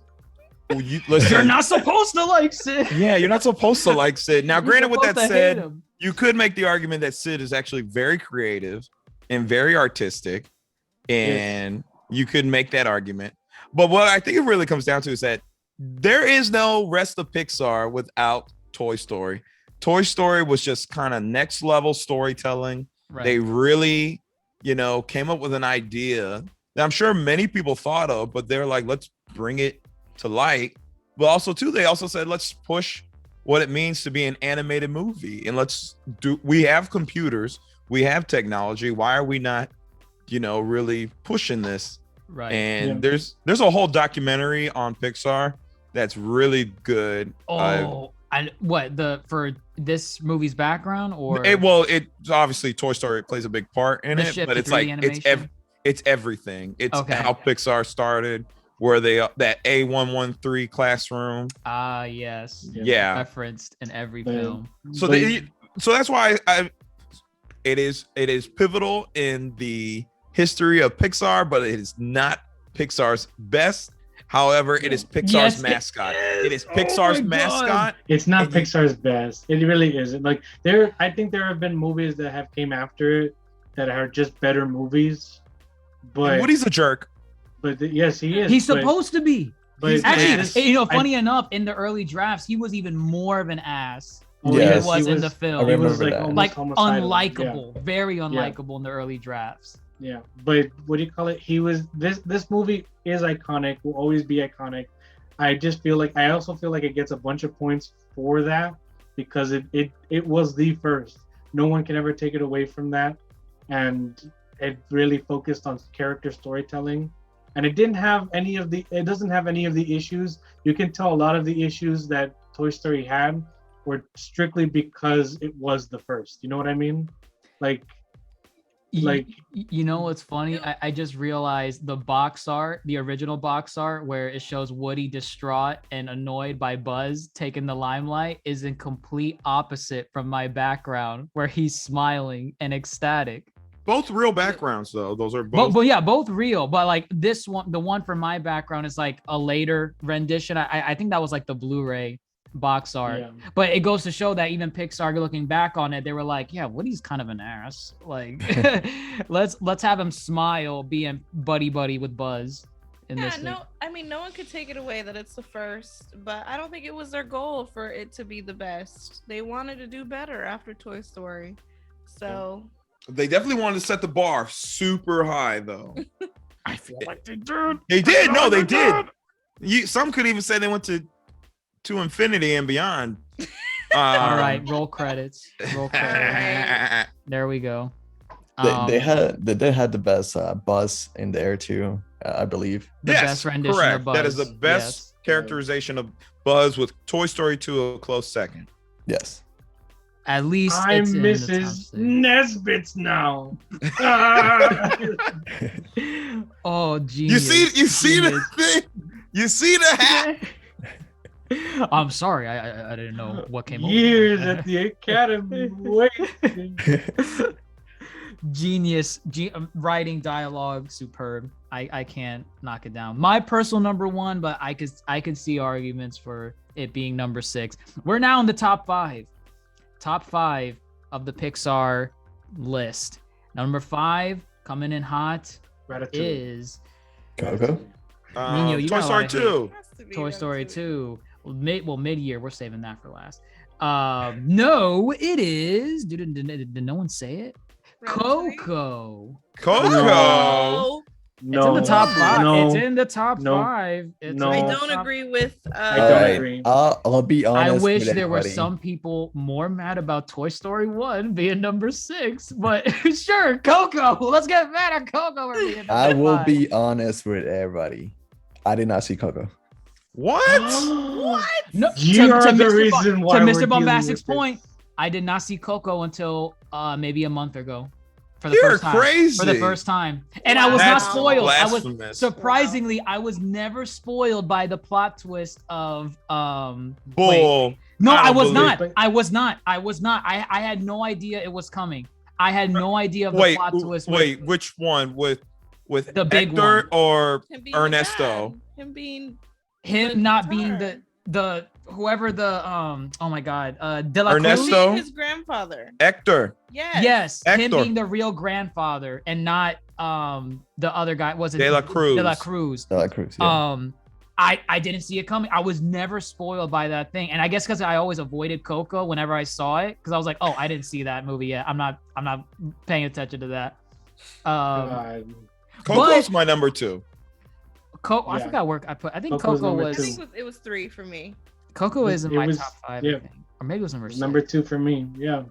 listen, You're not supposed to like Sid. yeah, you're not supposed to like Sid. Now, You're granted, with that supposed to hate said, him. you could make the argument that Sid is actually very creative and very artistic, and you could make that argument. But what I think it really comes down to is that there is no rest of Pixar without Toy Story. Toy Story was just kind of next level storytelling. Right. They really, came up with an idea that I'm sure many people thought of, but they're like, let's bring it to light. But also too, they also said, let's push what it means to be an animated movie, and we have computers, we have technology. Why are we not, really pushing this? Right. And there's a whole documentary on Pixar that's really good. And what for this movie's background, or It's obviously Toy Story plays a big part in The it, shift but to it's like 3D animation? it's everything. It's Okay. how Pixar started, where that A113 classroom. yes, Yeah. referenced in every But- film. So that's why it is pivotal in the history of Pixar, but it is not Pixar's best. However, it is Pixar's mascot. It is Pixar's mascot. It's not Pixar's best. It really isn't. Like I think there have been movies that have came after it that are just better movies. But Woody's a jerk. But yes, he is. He's supposed to be. But Actually, funny enough, in the early drafts, he was even more of an ass than Yes. he was in the film. I He was remember like that. almost Like homicidal. unlikable, very unlikable in the early drafts. Yeah, but what do you call it? He was this movie is iconic, will always be iconic. I also feel like it gets a bunch of points for that because it was the first. No one can ever take it away from that. And it really focused on character storytelling. And it doesn't have any of the issues. You can tell a lot of the issues that Toy Story had were strictly because it was the first. You know what I mean? You know what's funny? I just realized the box art, the original box art, where it shows Woody distraught and annoyed by Buzz taking the limelight, is in complete opposite from my background, where he's smiling and ecstatic. Both real backgrounds, though. Those are both. But yeah, both real. But like this one, the one from my background is like a later rendition. I think that was like the Blu-ray box art. Yeah. But it goes to show that even Pixar, looking back on it, they were like, yeah, Woody's kind of an ass. Like, let's have him smile being buddy with Buzz in this thing. No one could take it away that it's the first, but I don't think it was their goal for it to be the best. They wanted to do better after Toy Story. So They definitely wanted to set the bar super high, though. I feel like they did. They did. No, they did. Some could even say they went to infinity and beyond. All right, roll credits. There we go. They had the best Buzz in there too, I believe. The best rendition correct. of Buzz. That is the best characterization of Buzz, with Toy Story 2 a close second. Yes. At least I'm it's in the top Mrs. six. Nesbit's now. Oh, genius. You see the thing? You see the hat? I'm sorry, I didn't know what came Years over. at the academy waiting. Genius, writing, dialogue, superb. I can't knock it down. My personal number one, but I could see arguments for it being number 6. We're now in the top 5. Top 5 of the Pixar list. Number 5, coming in hot, is Coco. Nino, you Toy got a Story lot of 2. Toy Story 2. Mid-year, we're saving that for last. No, it is. Did no one say it? Coco. Coco. No, It's in the top 5. No, It's in the top No. 5. It's No. I in the don't top- agree with. I don't Alright, agree. I'll be honest. I wish with there were everybody. some people more mad about Toy Story 1 being number 6, but sure, Coco. Let's get mad at Coco. For being I number will 5. be honest with everybody. I did not see Coco. What? What? No, You are the Mr. reason why to we're Mr. dealing Bombastic's with this. point, I did not see Coco until maybe a month ago. For the You're first time. crazy. For the first time. And I was not That's spoiled. I was blasphemous. surprisingly, I was never spoiled by the plot twist of Bull. No, I I don't was believe not. it. I was not. I had no idea it was coming. I had no idea of the Wait, plot twist. wait, which one? With The big Hector one. or Him being Ernesto? bad. Him being Him not being Turn. the whoever the oh my god, De La Cruz? Ernesto? being his grandfather. Hector. Yes. Yes, him Hector. being the real grandfather and not the other guy. Was it De La Cruz. De La Cruz. Cruz. Yeah. I didn't see it coming. I was never spoiled by that thing, and I guess because I always avoided Coco whenever I saw it, because I was like, oh, I didn't see that movie yet. I'm not paying attention to that. God. Coco's my number 2. I Yeah. forgot where I put. I think Coco's Coco number was. I think it was 3 for me. Coco is in It my was- top 5. yeah. I think. Or maybe it was number 6. Number 2 for me. Yeah,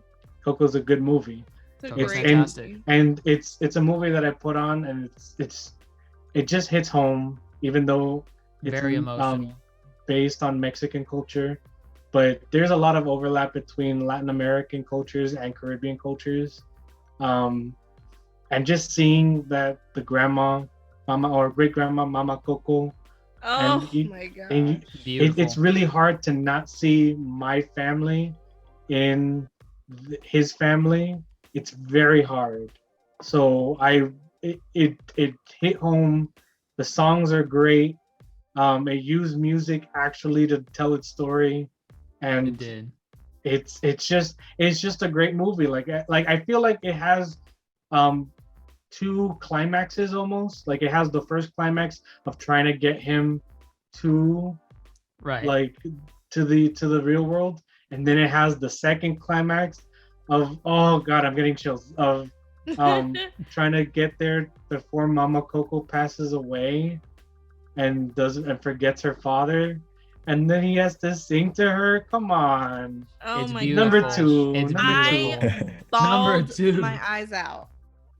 Coco's a good movie, It's a Coco's great fantastic. movie. and it's a movie that I put on, and it just hits home, even though it's Very emotional. based on Mexican culture, but there's a lot of overlap between Latin American cultures and Caribbean cultures, and just seeing that the grandma, Mama or great grandma, Mama Coco, Oh you- my god. and Beautiful. it's really hard to not see my family in his family. It's very hard. So it hit home. The songs are great. It used music actually to tell its story, and It did. it's just a great movie. Like I feel like it has two climaxes almost. Like it has the first climax of trying to get him to Right. like to the real world, and then it has the second climax of, oh god, I'm getting chills, of trying to get there before Mama Coco passes away and forgets her father, and then he has to sing to her. Come on. Oh It's my beautiful. Number gosh. two. It's Number beautiful. two. Bawled two. my eyes out.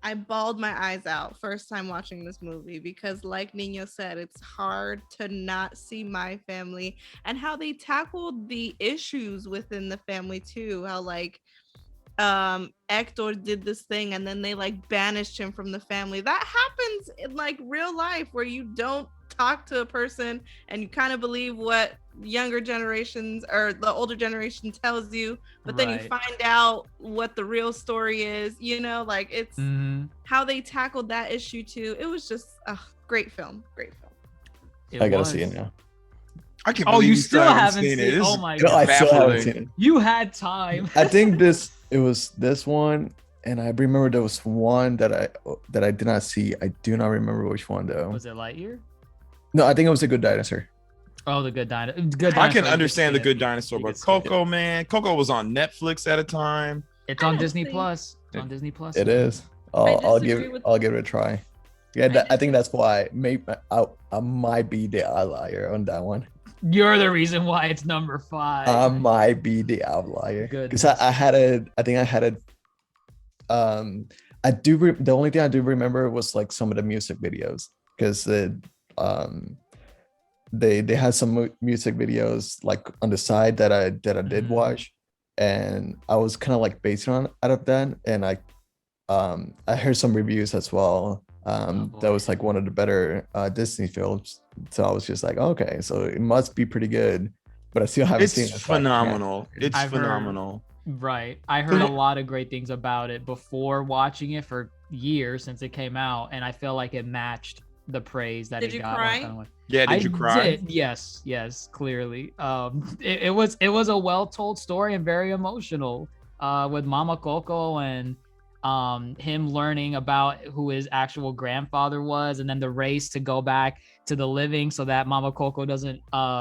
I bawled my eyes out first time watching this movie because, like Nino said, it's hard to not see my family, and how they tackled the issues within the family too. How like Hector did this thing and then they like banished him from the family. That happens in like real life, where you don't talk to a person and you kind of believe what younger generations or the older generation tells you, but then you Right. find out what the real story is, you know, like it's how they tackled that issue too. It was just a great film. It I gotta was. see it now. I can't Oh, believe you still haven't seen it. it? This Oh is my No, I god. still haven't baffling. seen it. You had time. I think it was this one, and I remember there was one that I did not see. I do not remember which one though. Was it Lightyear? No, I think it was a Good Dinosaur. Oh, the Good Dinosaur. Good I Dinosaur. can you understand the skip. Good Dinosaur, You but could skip it. Coco, man, Coco was on Netflix at a time. It's I on don't Disney think- Plus. It's on Disney Plus. It now. is. I'll give disagree with- I'll give it a try. Yeah, I I think that's why maybe I might be the outlier on that one. You're the reason why it's number 5. I might be the outlier because Goodness. I had it. I think I had it. The only thing I do remember was like some of the music videos, because they had some music videos like on the side that I did Mhm. watch, and I was kind of like basing on out of that, and I heard some reviews as well. That boy. was like one of the better Disney films, so I was just like, okay, so it must be pretty good, but I still haven't seen it. It's so I can't- phenomenal. It's I've heard- phenomenal. Right. I heard a lot of great things about it before watching it for years since it came out, and I feel like it matched the praise that Did it you got. cry? I kinda went- Yeah, did you cry? did, yes, clearly. It was a well-told story and very emotional. With Mama Coco and him learning about who his actual grandfather was, and then the race to go back to the living so that Mama Coco doesn't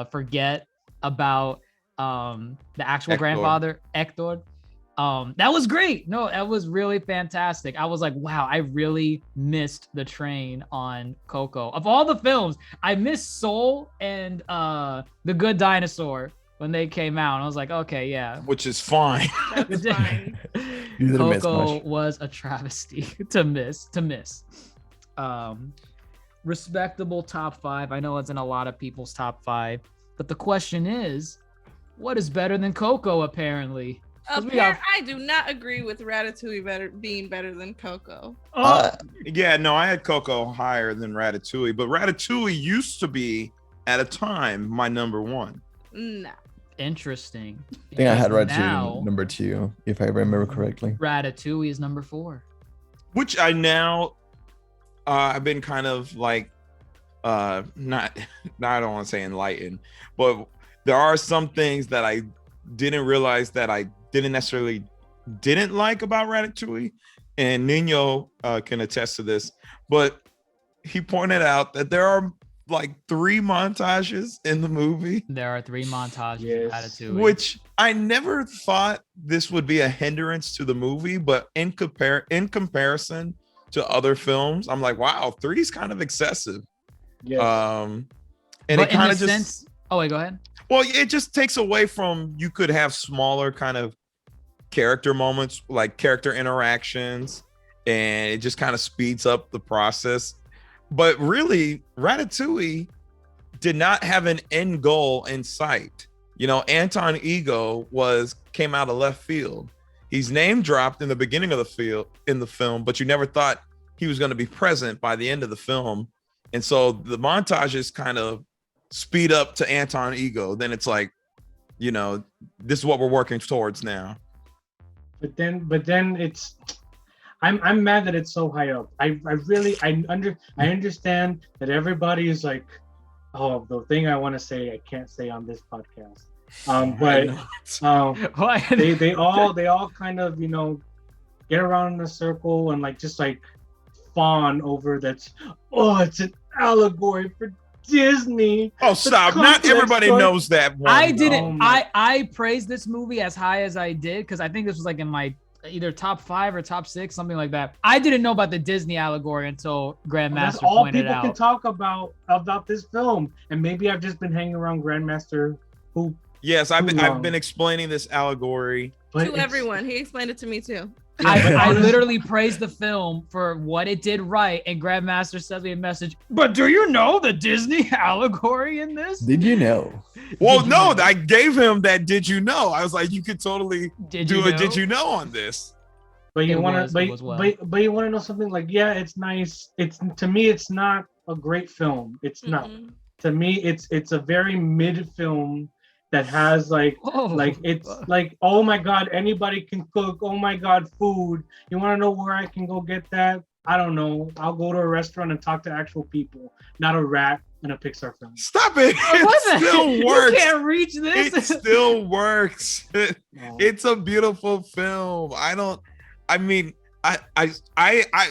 forget about the actual Hector. grandfather, Hector. That was great. No, that was really fantastic. I was like, wow, I really missed the train on Coco. Of all the films, I missed Soul and The Good Dinosaur when they came out. And I was like, okay, yeah. Which is fine. That's fine. You didn't miss Coco much. was a travesty to miss. Respectable top 5. I know it's in a lot of people's top 5, but the question is, what is better than Coco? Apparently, 'Cause we got- I do not agree with Ratatouille being better than Coco. Yeah, no, I had Coco higher than Ratatouille, but Ratatouille used to be at a time my number 1. No. Interesting. I think I had Because Ratatouille now, number 2, if I remember correctly. Ratatouille is number 4. Which I now I've been kind of like not I don't want to say enlightened, but there are some things that I didn't realize that I didn't necessarily didn't like about Ratatouille, and Nino can attest to this, but he pointed out that there are like 3 montages in the movie, There are 3 montages Yes. of Ratatouille. which I never thought this would be a hindrance to the movie, but in comparison to other films, I'm like, wow, 3 is kind of excessive. Yes. And but it kind in of the just sense, oh wait, go ahead. well, it just takes away from, you could have smaller kind of character moments, like character interactions, and it just kind of speeds up the process. But really, Ratatouille did not have an end goal in sight. You know, Anton Ego came out of left field. He's name dropped in the beginning of the film, but you never thought he was going to be present by the end of the film. And so the montages kind of speed up to Anton Ego. Then it's like, you know, this is what we're working towards now. But then it's, I'm mad that it's so high up. I understand that everybody is like, oh, the thing I want to say I can't say on this podcast. They all kind of, you know, get around in a circle and like just like fawn over that. Oh, it's an allegory for Disney. Oh, stop! Not everybody knows that one. I didn't. I praised this movie as high as I did because I think this was like in my either top 5 or top 6, something like that. I didn't know about the Disney allegory until Grandmaster pointed out. That's all people can talk about this film, and maybe I've just been hanging around Grandmaster who. Yes, I've been explaining this allegory to everyone. He explained it to me too. I literally praised the film for what it did right, and Grandmaster sent me a message. But do you know the Disney allegory in this? Did you know? Well, no, I gave him that. Did you know? I was like, you could totally do a did you know on this. But you want to, but you want to know something? Like, yeah, it's nice. It's to me, it's not a great film. It's not. To me, it's a very mid film that has like oh my god, anybody can cook. Oh my god, food. You want to know where I can go get that? I don't know. I'll go to a restaurant and talk to actual people, not a rat in a Pixar film. Stop it! It still works. You can't reach this. It still works. It's a beautiful film. I mean, I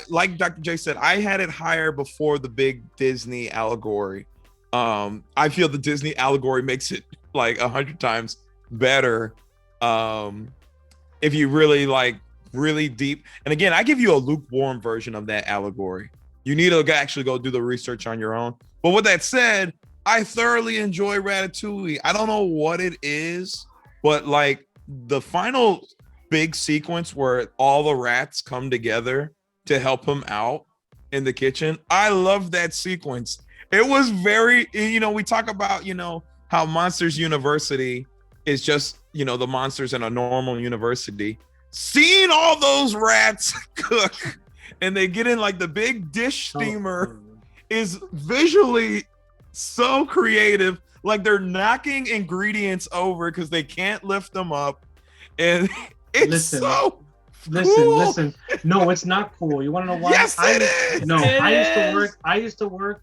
like Dr. J said, I had it higher before the big Disney allegory. I feel the Disney allegory makes it like 100 times better. If you really deep, and again, I give you a lukewarm version of that allegory. You need to actually go do the research on your own. But with that said, I thoroughly enjoy Ratatouille. I don't know what it is, but like the final big sequence where all the rats come together to help him out in the kitchen, I love that sequence. It was very, we talk about, how Monsters University is just, the monsters in a normal university. Seeing all those rats cook and they get in like the big dish steamer is visually so creative. Like they're knocking ingredients over because they can't lift them up. And it's cool. Listen. No, it's not cool. You want to know why? Yes, it is. No, I used to work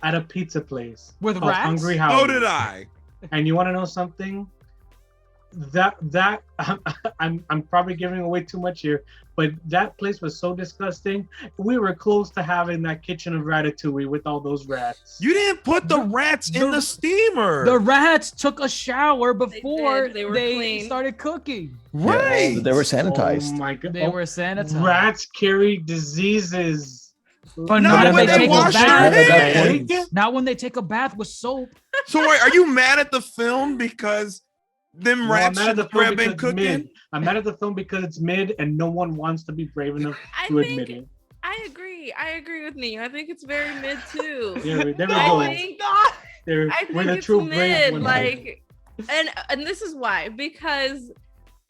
at a pizza place with rats. Hungry House. So did I. And you want to know something? That I'm probably giving away too much here, but that place was so disgusting. We were close to having that kitchen of Ratatouille with all those rats. You didn't put the rats in the steamer. The rats took a shower before they started cooking. Right. Yeah, they were sanitized. Oh my god. They were sanitized. Rats carry diseases. But not when they wash their hands. Not when they take a bath with soap. So wait, are you mad at the film because them rats should have been cooking? I'm mad at the film because it's mid and no one wants to be brave enough to admit it. I agree with me. I think it's very mid too. Yeah, there we go. I think it's mid. Like, and this is why, because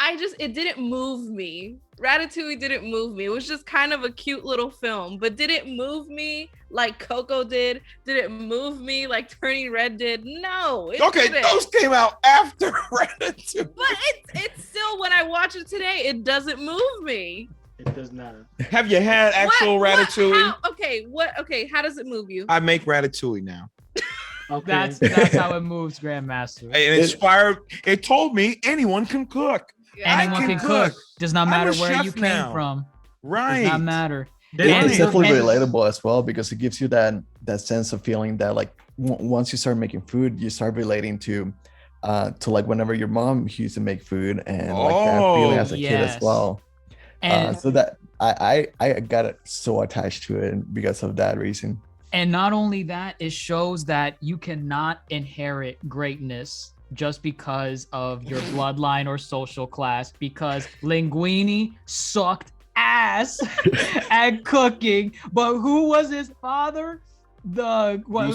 it didn't move me. Ratatouille didn't move me. It was just kind of a cute little film, but did it move me like Coco did? Did it move me like Turning Red did? No. Okay, those came out after Ratatouille. But it's still, when I watch it today, it doesn't move me. It does not. Have you had actual Ratatouille? Okay, how does it move you? I make Ratatouille now. Okay. That's how it moves, Grandmaster. It told me anyone can cook. Anyone can cook. Does not matter where you came from. Right. Does not matter. It's definitely relatable as well because it gives you that sense of feeling that like once you start making food, you start relating to like whenever your mom used to make food and like that feeling as a kid as well. And so that I got so attached to it because of that reason. And not only that, it shows that you cannot inherit greatness just because of your bloodline or social class, because Linguini sucked ass at cooking. But who was his father? The great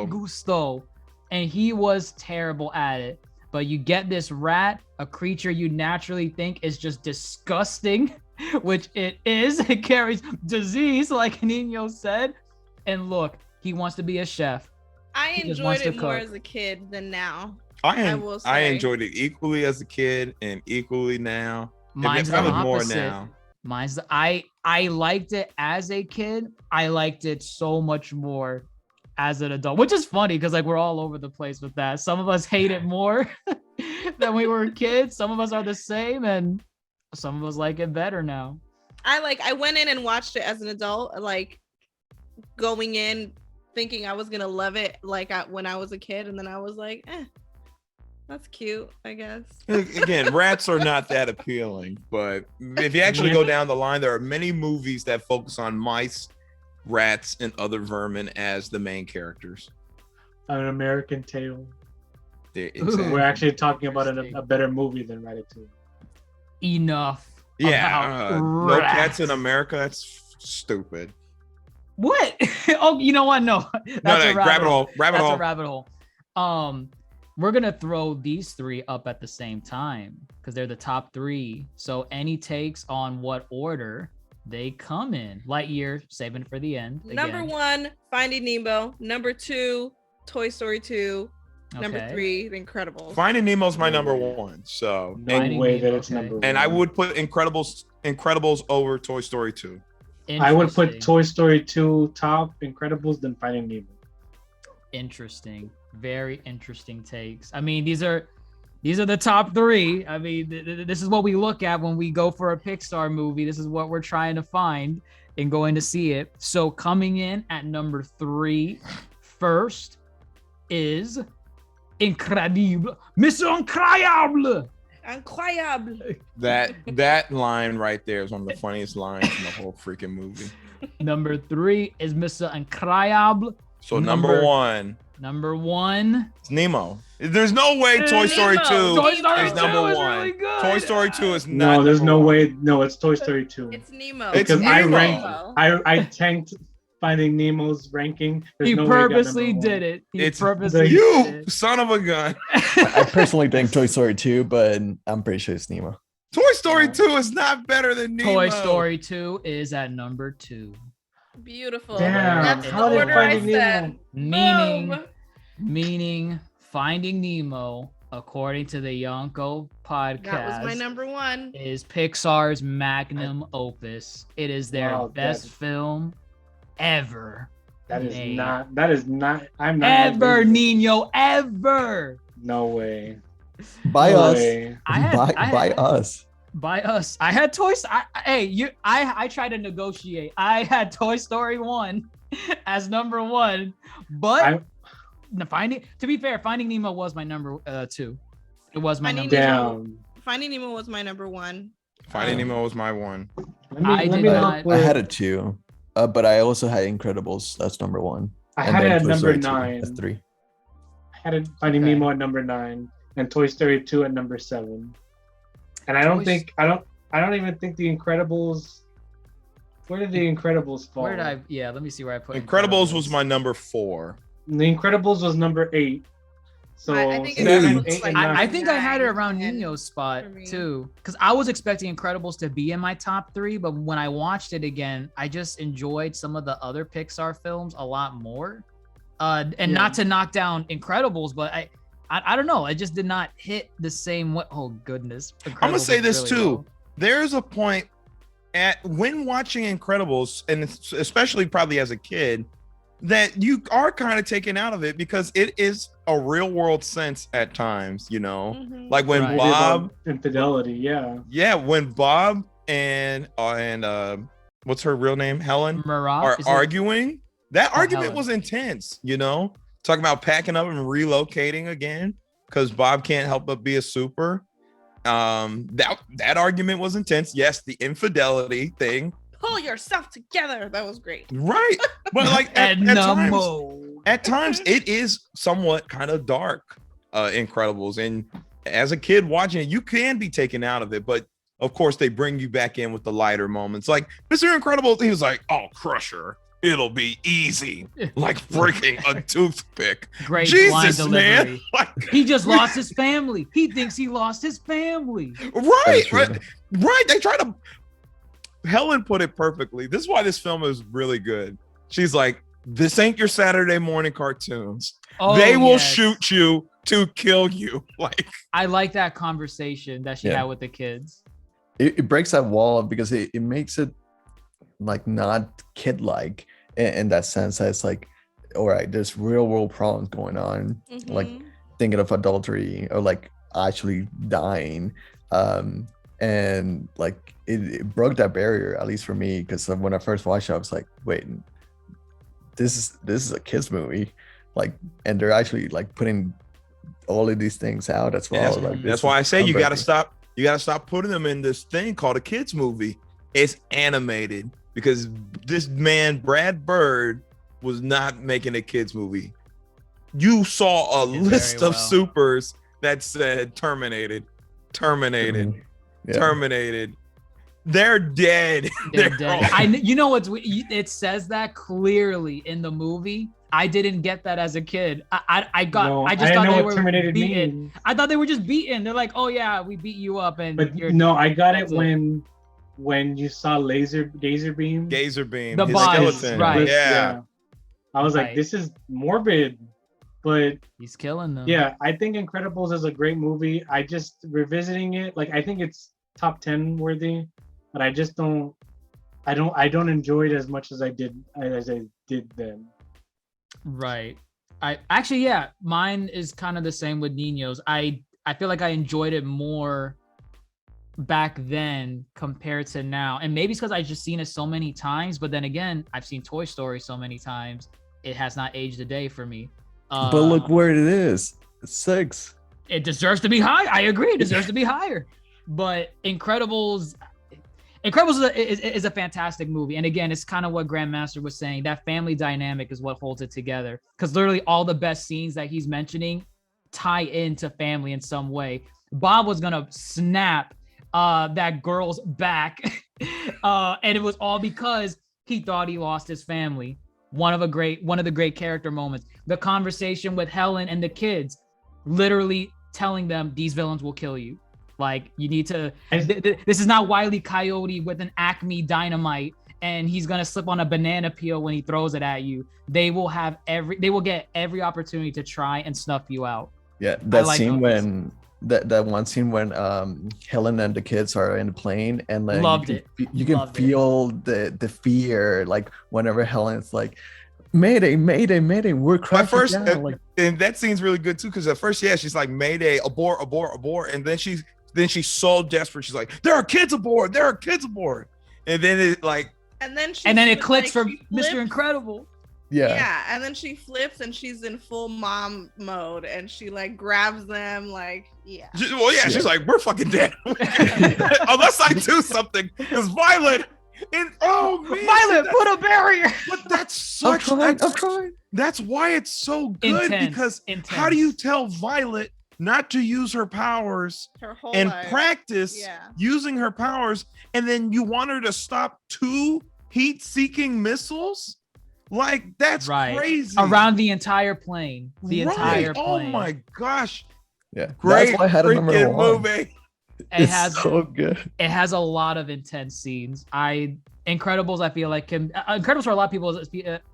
Gusteau. And he was terrible at it. But you get this rat, a creature you naturally think is just disgusting, which it is. It carries disease, like Nino said. And look, he wants to be a chef. I enjoyed it more as a kid than now. I enjoyed it equally as a kid and equally now. Mine's the opposite. I liked it as a kid. I liked it so much more as an adult, which is funny because like we're all over the place with that. Some of us hate it more than we were kids. Some of us are the same, and some of us like it better now. I went in and watched it as an adult, like going in thinking I was gonna love it when I was a kid, and then I was like, that's cute, I guess. Again, rats are not that appealing, but if you actually go down the line, there are many movies that focus on mice, rats, and other vermin as the main characters. An American Tale. Exactly. We're actually talking about a better movie than Ratatouille. Enough. Yeah, no cats in America. That's stupid. What? Oh, you know what? No, that's a rabbit hole. Rabbit hole. A rabbit hole. We're gonna throw these three up at the same time because they're the top three. So any takes on what order they come in? Lightyear, saving it for the end. Number again. 1, Finding Nemo. Number 2, Toy Story 2. Number Okay. 3, The Incredibles. Finding Nemo's my number 1. So No Finding way Nemo, that it's okay. number 1. and I would put Incredibles over Toy Story 2. I would put Interesting. Toy Story 2 top, Incredibles, then Finding Nemo. Interesting. Very interesting takes. I mean, these are the top three. I mean, this is what we look at when we go for a Pixar movie. This is what we're trying to find and going to see it. So coming in at number 3 first is Incredible. Mission Incroyable. Incroyable. That line right there is one of the funniest lines in the whole freaking movie. Number 3 is Mission Incroyable. So number 1, Number 1. it's Nemo. There's no way Toy Story 2 Toy Story is 2 number is 1. really good. Toy Story 2 is not. No, there's number no one. way. No, it's Toy Story 2. It's Nemo. It's Because I Nemo. ranked, I tanked Finding Nemo's ranking. There's He no way it got purposely number did one. it. He It's purposely did You it. son of a gun. I personally think Toy Story 2, but I'm pretty sure it's Nemo. Toy Story 2 is not better than Nemo. Toy Story 2 is at number 2. Beautiful. Damn, That's how the did order I Finding said. Meaning, Boom. Finding Nemo, according to the Yonkō podcast, That was my number 1. is Pixar's magnum opus. It is their Wow, best that- film ever. That is made. not. That is not. I'm not. Ever, Nino, ever. No way. By No us. way. By us. By us. I had Toy Story. I tried to negotiate. I had Toy Story 1 as number 1, but to be fair, Finding Nemo was my number 2. It was my Finding number Nemo. 2. Damn. Finding Nemo was my number 1. Finding Nemo was my 1. I did not- I had a 2, but I also had Incredibles. That's number 1. I And had it then at Toy number Story 2, 9. That's 3. I had it Finding Okay. Nemo at number 9 and Toy Story 2 at number 7. And I don't even think the Incredibles. Where did the Incredibles fall? Where did I? Yeah, let me see where I put Incredibles was my number 4. The Incredibles was number 8. So I think it's 7, like- 8, and I 9. think I had it around 9, Nino's spot for me. too, because I was expecting Incredibles to be in my top 3, but when I watched it again, I just enjoyed some of the other Pixar films a lot more. And Yeah. not to knock down Incredibles, but I don't know, it just did not hit the same way. Oh goodness, I'm gonna Incredibles say is this really too. low. There's a point when watching Incredibles, and especially probably as a kid, that you are kind of taken out of it because it is a real world sense at times, Mhm. like when Right. Bob, Infidelity, yeah. when Bob and what's her real name, Helen, Marat, are is it- arguing. That Oh, argument Helen. was intense, talking about packing up and relocating again because Bob can't help but be a super. That argument was intense. Yes, the infidelity thing, Pull yourself together. That was great. right? But like and at times it is somewhat kind of dark, Incredibles, and as a kid watching it, you can be taken out of it, but of course they bring you back in with the lighter moments. Like Mr. Incredible, he was like, "Oh, Crusher, it'll be easy, like breaking a toothpick." Great line Jesus, man! delivery. Like, He just lost his family. He thinks he lost his family. right, That's true. right. They try to. Helen put it perfectly. This is why this film is really good. She's like, "This ain't your Saturday morning cartoons. Oh, They will yes. shoot you to kill you." Like, I like that conversation that she Yeah. had with the kids. it breaks that wall because it makes it like not kid-like in that sense. That it's like, all right, there's real world problems going on, like thinking of adultery or like actually dying, and like it broke that barrier, at least for me, because when I first watched it I was like, wait, this is a kids movie, like, and they're actually like putting all of these things out as well. Like, that's why I say you gotta stop putting them in this thing called a kids movie. It's animated, because this man Brad Bird was not making a kids movie. You saw a list of supers that said terminated. They're dead. They're dead. You know what's? It says that clearly in the movie. I didn't get that as a kid. I just thought they were terminated beaten. I thought they were just beaten. They're like, oh yeah, we beat you up, and no, I got it when you saw gazer beam, the bodies, right? Yeah. I was like, this is morbid, but he's killing them. Yeah, I think Incredibles is a great movie. I just revisiting it, like, I think it's top 10 worthy, but I just don't enjoy it as much as I did then. Right. I actually, yeah, mine is kind of the same with Nino's. I feel like I enjoyed it more back then compared to now, and maybe it's because I just seen it so many times, but then again, I've seen Toy Story so many times, it has not aged a day for me. But look where it is. It's 6. It deserves to be high. I agree, it deserves to be higher. But Incredibles is a fantastic movie, and again, it's kind of what Grandmaster was saying, that family dynamic is what holds it together, because literally all the best scenes that he's mentioning tie into family in some way. Bob was gonna snap that girl's back and it was all because he thought he lost his family. One of the great character moments, the conversation with Helen and the kids, literally telling them these villains will kill you. Like, you need to, this is not Wile E. Coyote with an Acme dynamite and he's gonna slip on a banana peel when he throws it at you. They will get every opportunity to try and snuff you out. Yeah, that scene when that one scene when Helen and the kids are in the plane, and like you can feel the fear, like whenever Helen's like, Mayday, Mayday, Mayday, we're crashing first, down. Like, and that scene's really good too, because at first, she's like, Mayday, abort, abort, abort, and then she's so desperate, she's like, there are kids aboard, and then it clicks for Mr. Incredible. Yeah, and then she flips and she's in full mom mode and she like grabs them, like, she's like, we're fucking dead unless I do something, because Violet. Violet, put a barrier. But that's I'm trying. That's why it's so good, because how do you tell Violet not to use her powers and life. Practice using her powers, and then you want her to stop 2 heat-seeking missiles? Like, that's crazy. Around the entire plane. Oh my gosh. Yeah. Great. That's why I had a number 1. Movie. It's so good. It has a lot of intense scenes. Incredibles, I feel like Incredibles for a lot of people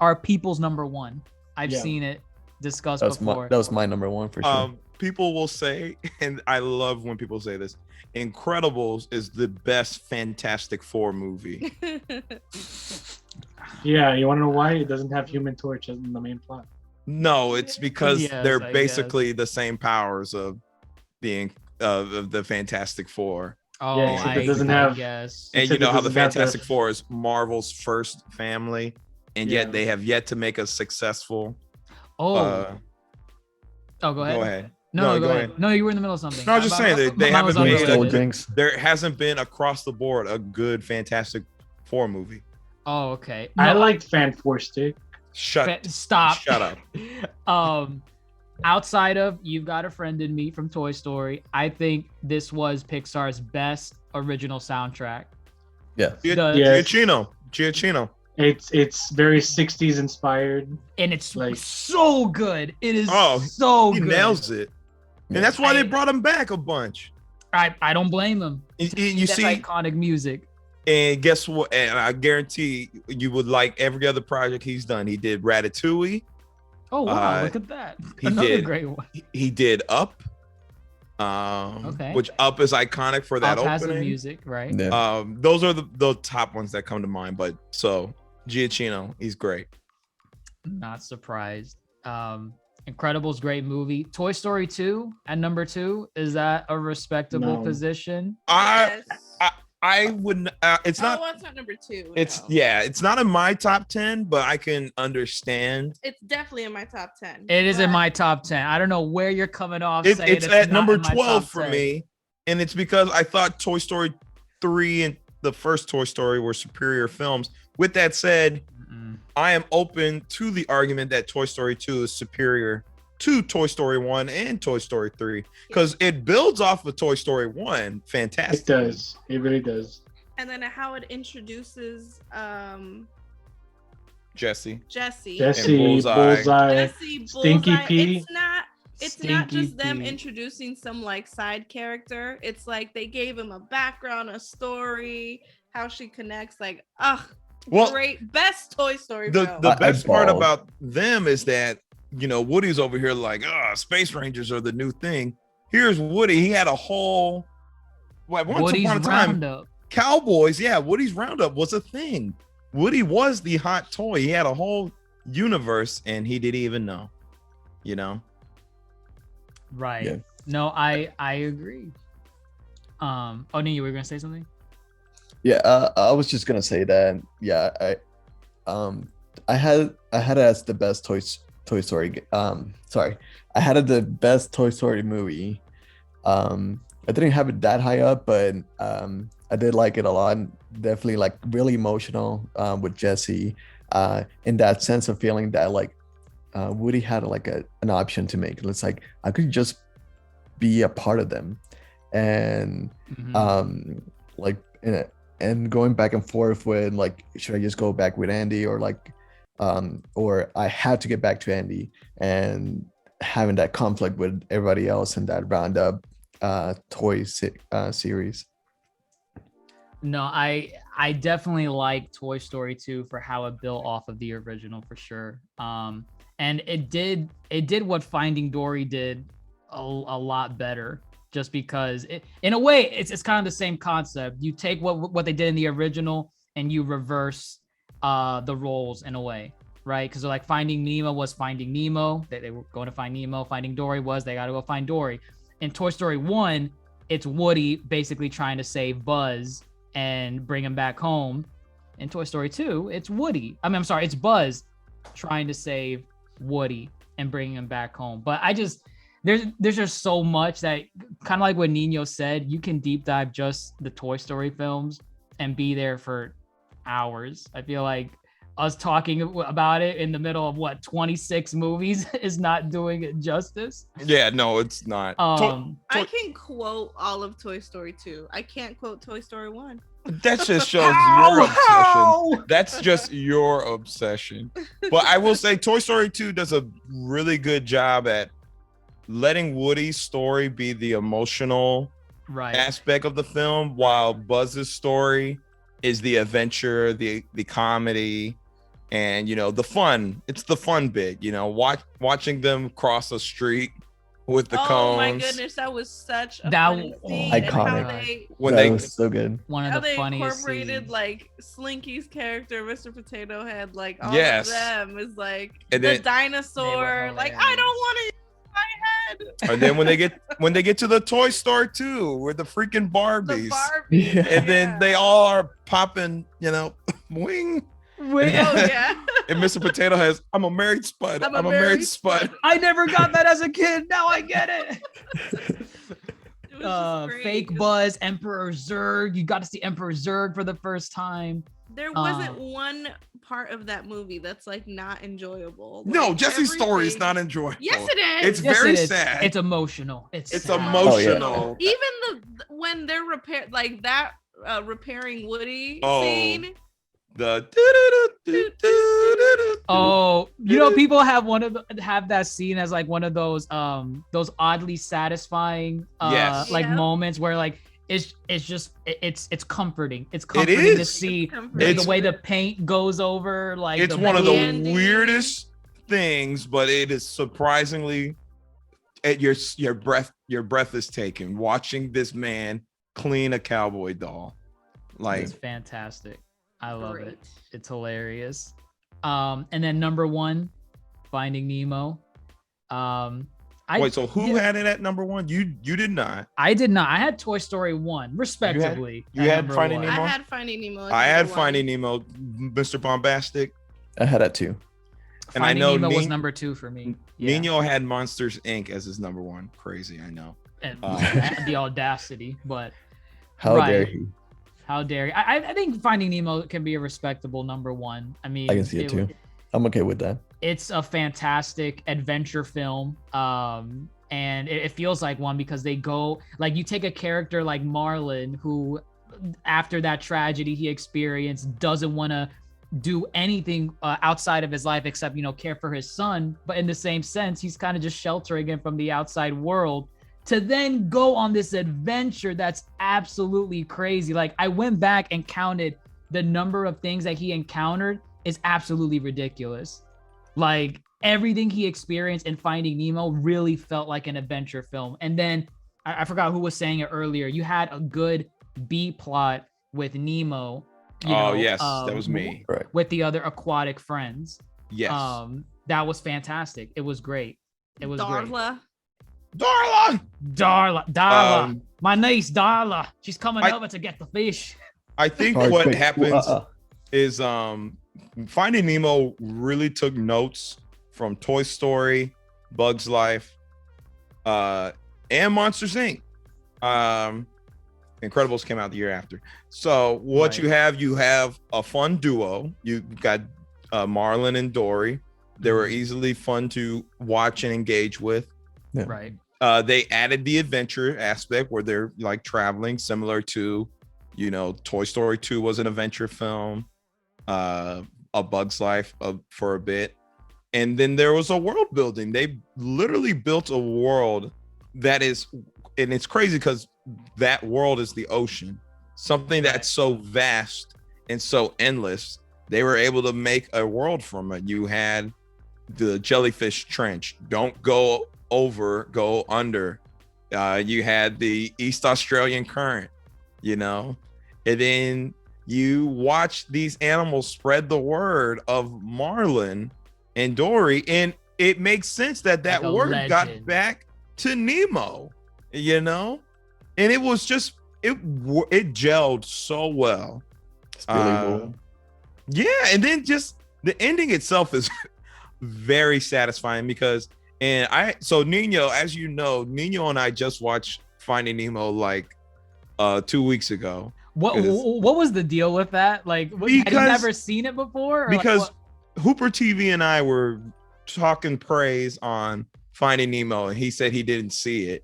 are people's number 1. I've seen it discussed before. That was my number 1 for sure. People will say, and I love when people say this, Incredibles is the best Fantastic Four movie. Yeah, you want to know why? It doesn't have Human Torch in the main plot. No, it's because they're basically the same powers of the Fantastic Four. Oh, yeah, it doesn't have. Guess. And you know how the Fantastic Four is Marvel's first family, and yet they have yet to make a successful. Go ahead. Go ahead. No, go ahead. No, you were in the middle of something. No, I was just saying they haven't made. There hasn't been across the board a good Fantastic Four movie. Oh, okay. I liked Fan-4-Stick. Stop. Shut up. Outside of You've Got a Friend in Me from Toy Story, I think this was Pixar's best original soundtrack. Yeah. Giacchino. It's very 60s inspired. And it's like so good. It is so good. He nails it. And that's why they brought him back a bunch. I don't blame them. You see iconic music. And guess what? And I guarantee you would like every other project he's done. He did Ratatouille. Oh wow! Look at that. Another great one. He did Up. Which Up is iconic for that Up has the opening. music, right? Yeah. Those are the top ones that come to mind. But so Giacchino, he's great. Not surprised. Incredibles, great movie. Toy Story 2 at number 2. Is that a respectable No. position? I Yes. I wouldn't. It's not. Oh, it's not number 2. It's no. yeah. It's not in my top 10, but I can understand. It's definitely in my top 10. It is in but- my top 10. I don't know where you're coming off. It's saying at not number in my 12 top for 10. me, and it's because I thought Toy Story 3 and the first Toy Story were superior films. With that said, I am open to the argument that Toy Story 2 is superior to Toy Story 1 and Toy Story 3 because it builds off of Toy Story 1. Fantastic. It does. It really does. And then how it introduces Jesse. Jesse. Jesse, Bullseye. Jesse, Stinky Bullseye. Pete. It's not Stinky just them Pete. introducing some like side character. It's like they gave him a background, a story, how she connects. Like, Well, great, best Toy Story the film. best part bawled. about them is that, you know, Woody's over here like, Space Rangers are the new thing. Here's Woody. He had a whole, once Woody's upon a time, Roundup. Cowboys. Yeah, Woody's Roundup was a thing. Woody was the hot toy. He had a whole universe and he didn't even know, you know? Right. Yeah. No, I agree. Oh, no, you were gonna say something? Yeah, I was just gonna say that. Yeah, I had it as the best Toy Story. Sorry, I had it the best Toy Story movie. I didn't have it that high up, but I did like it a lot. Definitely like really emotional with Jesse. In that sense of feeling that like Woody had like an option to make. It's like I could just be a part of them, and like and going back and forth with like, should I just go back with Andy or like, or I had to get back to Andy, and having that conflict with everybody else in that Roundup toy series. No, I definitely like Toy Story 2 for how it built off of the original for sure. And it did what Finding Dory did a lot better, just because in a way it's kind of the same concept. You take what they did in the original and you reverse the roles in a way, right? Because like Finding Nemo was Finding Nemo, they were going to find Nemo. Finding Dory was they got to go find Dory. In Toy Story 1, it's Woody basically trying to save Buzz and bring him back home. In Toy Story 2, it's it's Buzz trying to save Woody and bring him back home. But there's just so much that, kind of like what Nino said, you can deep dive just the Toy Story films and be there for hours. I feel like us talking about it in the middle of 26 movies is not doing it justice. Yeah, no, it's not. I can quote all of Toy Story 2. I can't quote Toy Story 1. That just shows your obsession. That's just your obsession. But I will say Toy Story 2 does a really good job at letting Woody's story be the emotional aspect of the film, while Buzz's story is the adventure, the comedy, and, you know, the fun. It's the fun bit, you know, watching them cross a street with the cones. Oh my goodness, that was such a funny scene. And how Iconic. they was so good. One of how the they funniest incorporated scenes. like Slinky's character, Mr. Potato Head, like all Yes. of them is like And the then- dinosaur. Like, I don't want to use my head. And then when they get to the Toy Store 2 with the freaking Barbies, The Barbie. Yeah. and then they all are popping, you know, wing. Oh yeah. And Mr. Potato Head, I'm a married spud. I'm I'm a a married married spud. I never got that as a kid. Now I get it. It was just great. Fake Buzz, Emperor Zurg. You got to see Emperor Zurg for the first time. There wasn't one part of that movie that's like not enjoyable. No, Like, Jesse's story is everything- not enjoyable. Yes, it is. It's Yes, very it is. sad. It's emotional. It's sad. emotional. Even when they're like that repairing Woody Oh. scene. The Oh, you know, people have have that scene as like one of those oddly satisfying Yes. like Yeah. moments where like it's comforting. It's comforting to is. see It's comforting. the way the paint goes over like It's the one of the Candy. weirdest things, but it is surprisingly at your breath is taken watching this man clean a cowboy doll. Like, it's fantastic. I love Great. it. It's hilarious. And then number 1, Finding Nemo. wait, so who had it at number 1? You did not. I did not. I had Toy Story 1, respectively. You at had number Finding 1. Nemo? I had Finding Nemo. I had Finding Nemo, Mr. Bombastic, I had that too. and I Finding know Nemo was number 2 for me. Yeah. Nino had Monsters Inc. as his number 1. Crazy, I know. And the audacity, but How Right. dare he? how dare you? I think Finding Nemo can be a respectable number 1. I mean, I can see it too. I'm okay with that. It's a fantastic adventure film. And it feels like one because they go, like, you take a character like Marlin, who after that tragedy he experienced doesn't want to do anything outside of his life except, care for his son. But in the same sense, he's kind of just sheltering him from the outside world, to then go on this adventure that's absolutely crazy. Like, I went back and counted the number of things that he encountered is absolutely ridiculous. Like, everything he experienced in Finding Nemo really felt like an adventure film. And then I forgot who was saying it earlier. You had a good B plot with Nemo. Yes, that was me. Right. With the other aquatic friends. Yes. That was fantastic. It was great. It was great. Darla. Darla. Darla. My niece, Darla. She's coming I- over to get the fish. I think All right, what quick. happens is Finding Nemo really took notes from Toy Story, Bugs Life, and Monsters Inc. Incredibles came out the year after. So what Right. you have a fun duo. You got Marlin and Dory. They were easily fun to watch and engage with. Yeah. Right. They added the adventure aspect where they're like traveling, similar to, Toy Story 2 was an adventure film, A Bug's Life for a bit. And then there was a world building. They literally built a world that is, and it's crazy because that world is the ocean, something that's so vast and so endless. They were able to make a world from it. You had the jellyfish trench, don't go over, go under. You had the East Australian current, and then you watch these animals spread the word of Marlin and Dory, and it makes sense that Like a word got legend. back to Nemo, and it was just it gelled so well. It's really cool. Yeah, and then just the ending itself is very satisfying because Nino, as you know, Nino and I just watched Finding Nemo like 2 weeks ago. What was the deal with that? Like, had you never seen it before? Or Because like, Hooper TV and I were talking praise on Finding Nemo, and he said he didn't see it,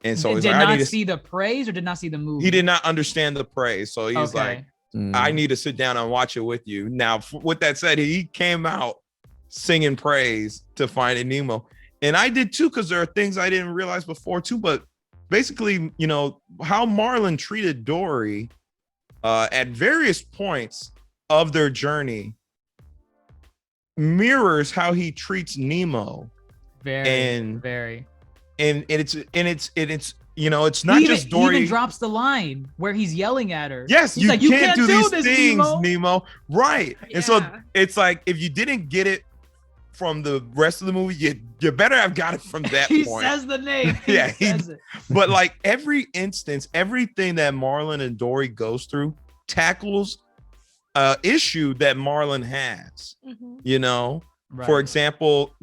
and so he's did like, not see the praise or did not see the movie? he did not understand the praise, so he's like, I need to sit down and watch it with you. Now, with that said, he came out singing praise to Finding Nemo, and I did too, because there are things I didn't realize before too. But basically, how Marlin treated Dory at various points of their journey mirrors how he treats Nemo. Very. And it's not He just even, Dory. He even drops the line where he's yelling at her. Yes, He's you like, can't do these this, things, Nemo." Nemo. Right. And so Yeah. it's like, if you didn't get it from the rest of the movie, you better have got it from that He point. says the name. He Yeah, says it. But like every instance, everything that Marlin and Dory goes through tackles issue that Marlin has. Mhm. Right. For example,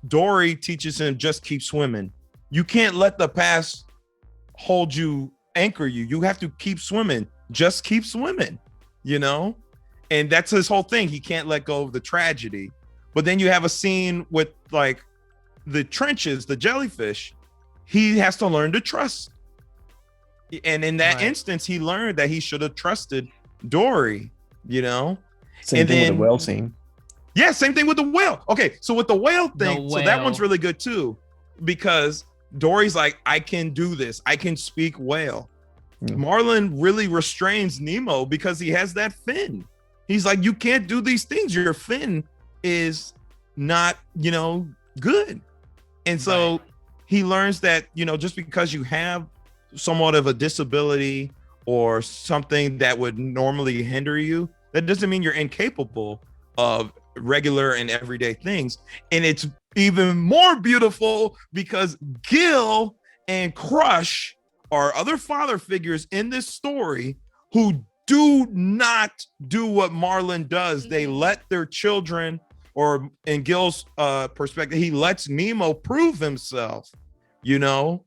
Dory teaches him just keep swimming. You can't let the past hold you, anchor you. You have to keep swimming. Just keep swimming, And that's his whole thing. He can't let go of the tragedy. But then you have a scene with like the trenches, the jellyfish. He has to learn to trust. And in that Right. instance, he learned that he should have trusted Dory, Same and thing then- with the whale scene. Yeah, same thing with the whale. Okay, so with the whale thing, The so that whale. one's really good too, because Dory's like, I can do this. I can speak whale. Mm. Marlin really restrains Nemo because he has that fin. He's like, you can't do these things. Your fin is not, good. And so he learns that, you know, just because you have somewhat of a disability or something that would normally hinder you, that doesn't mean you're incapable of regular and everyday things. And it's even more beautiful because Gil and Crush are other father figures in this story who do not do what Marlin does. They let their children, or in Gil's perspective, he lets Nemo prove himself, you know?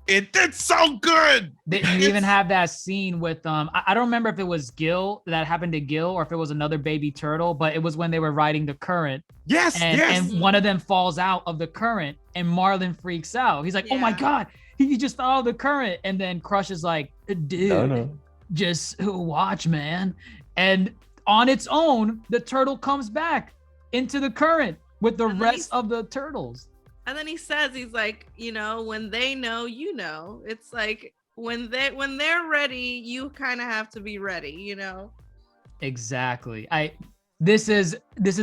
It's so good. You even have that scene with I don't remember if it was Gil that happened to Gil or if it was another baby turtle, but it was when they were riding the current. Yes, and one of them falls out of the current and Marlin freaks out. He's like, oh my God, he just fell out of the current. And then Crush is like, dude, just watch, man. And on its own, the turtle comes back into the current with the rest of the turtles. And then he says, he's like, you know, when they know, you know, it's like when they're ready, you kind of have to be ready, you know? Exactly. This is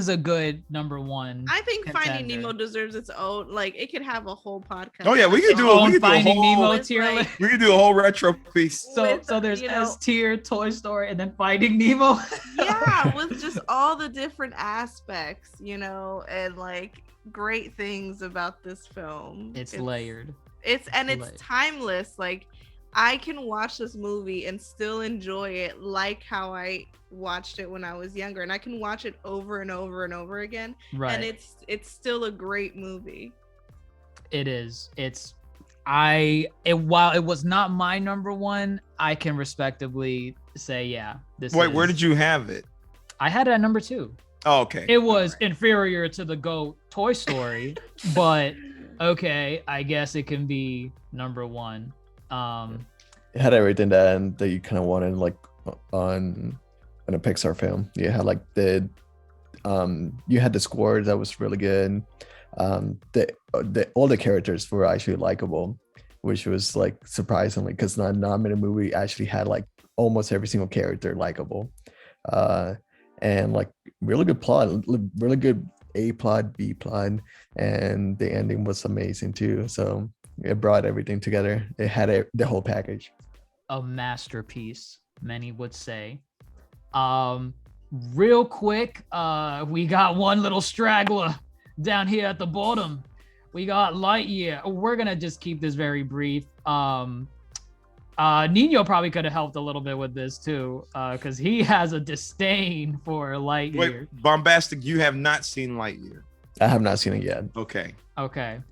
a good number one. I think Finding Nemo deserves its own, like it could have a whole podcast. Oh yeah, we could do a Finding Nemo tier list. We could do a whole retro piece. So there's S tier, Toy Story, and then Finding Nemo. Yeah, with just all the different aspects, you know, and like great things about this film. It's layered. It's timeless. Like I can watch this movie and still enjoy it like how I watched it when I was younger, and I can watch it over and over and over again. Right. And it's still a great movie. It is. While it was not my number one, I can respectably say, yeah. Where did you have it? I had it at number 2. Oh, okay. It was inferior to the GOAT Toy Story, but okay, I guess it can be number 1. It had everything that you kind of wanted, like on a Pixar film. You had like you had the score that was really good. All the characters were actually likable, which was like surprisingly, because not many movie actually had like almost every single character likable. And like really good plot, really good A plot, B plot, and the ending was amazing too. So it brought everything together. It had the whole package. A masterpiece, many would say. Real quick, we got one little straggler down here at the bottom. We got Lightyear. We're gonna just keep this very brief. Nino probably could have helped a little bit with this too, because he has a disdain for Lightyear. Wait, Bombastic, you have not seen Lightyear? I have not seen it yet. Okay.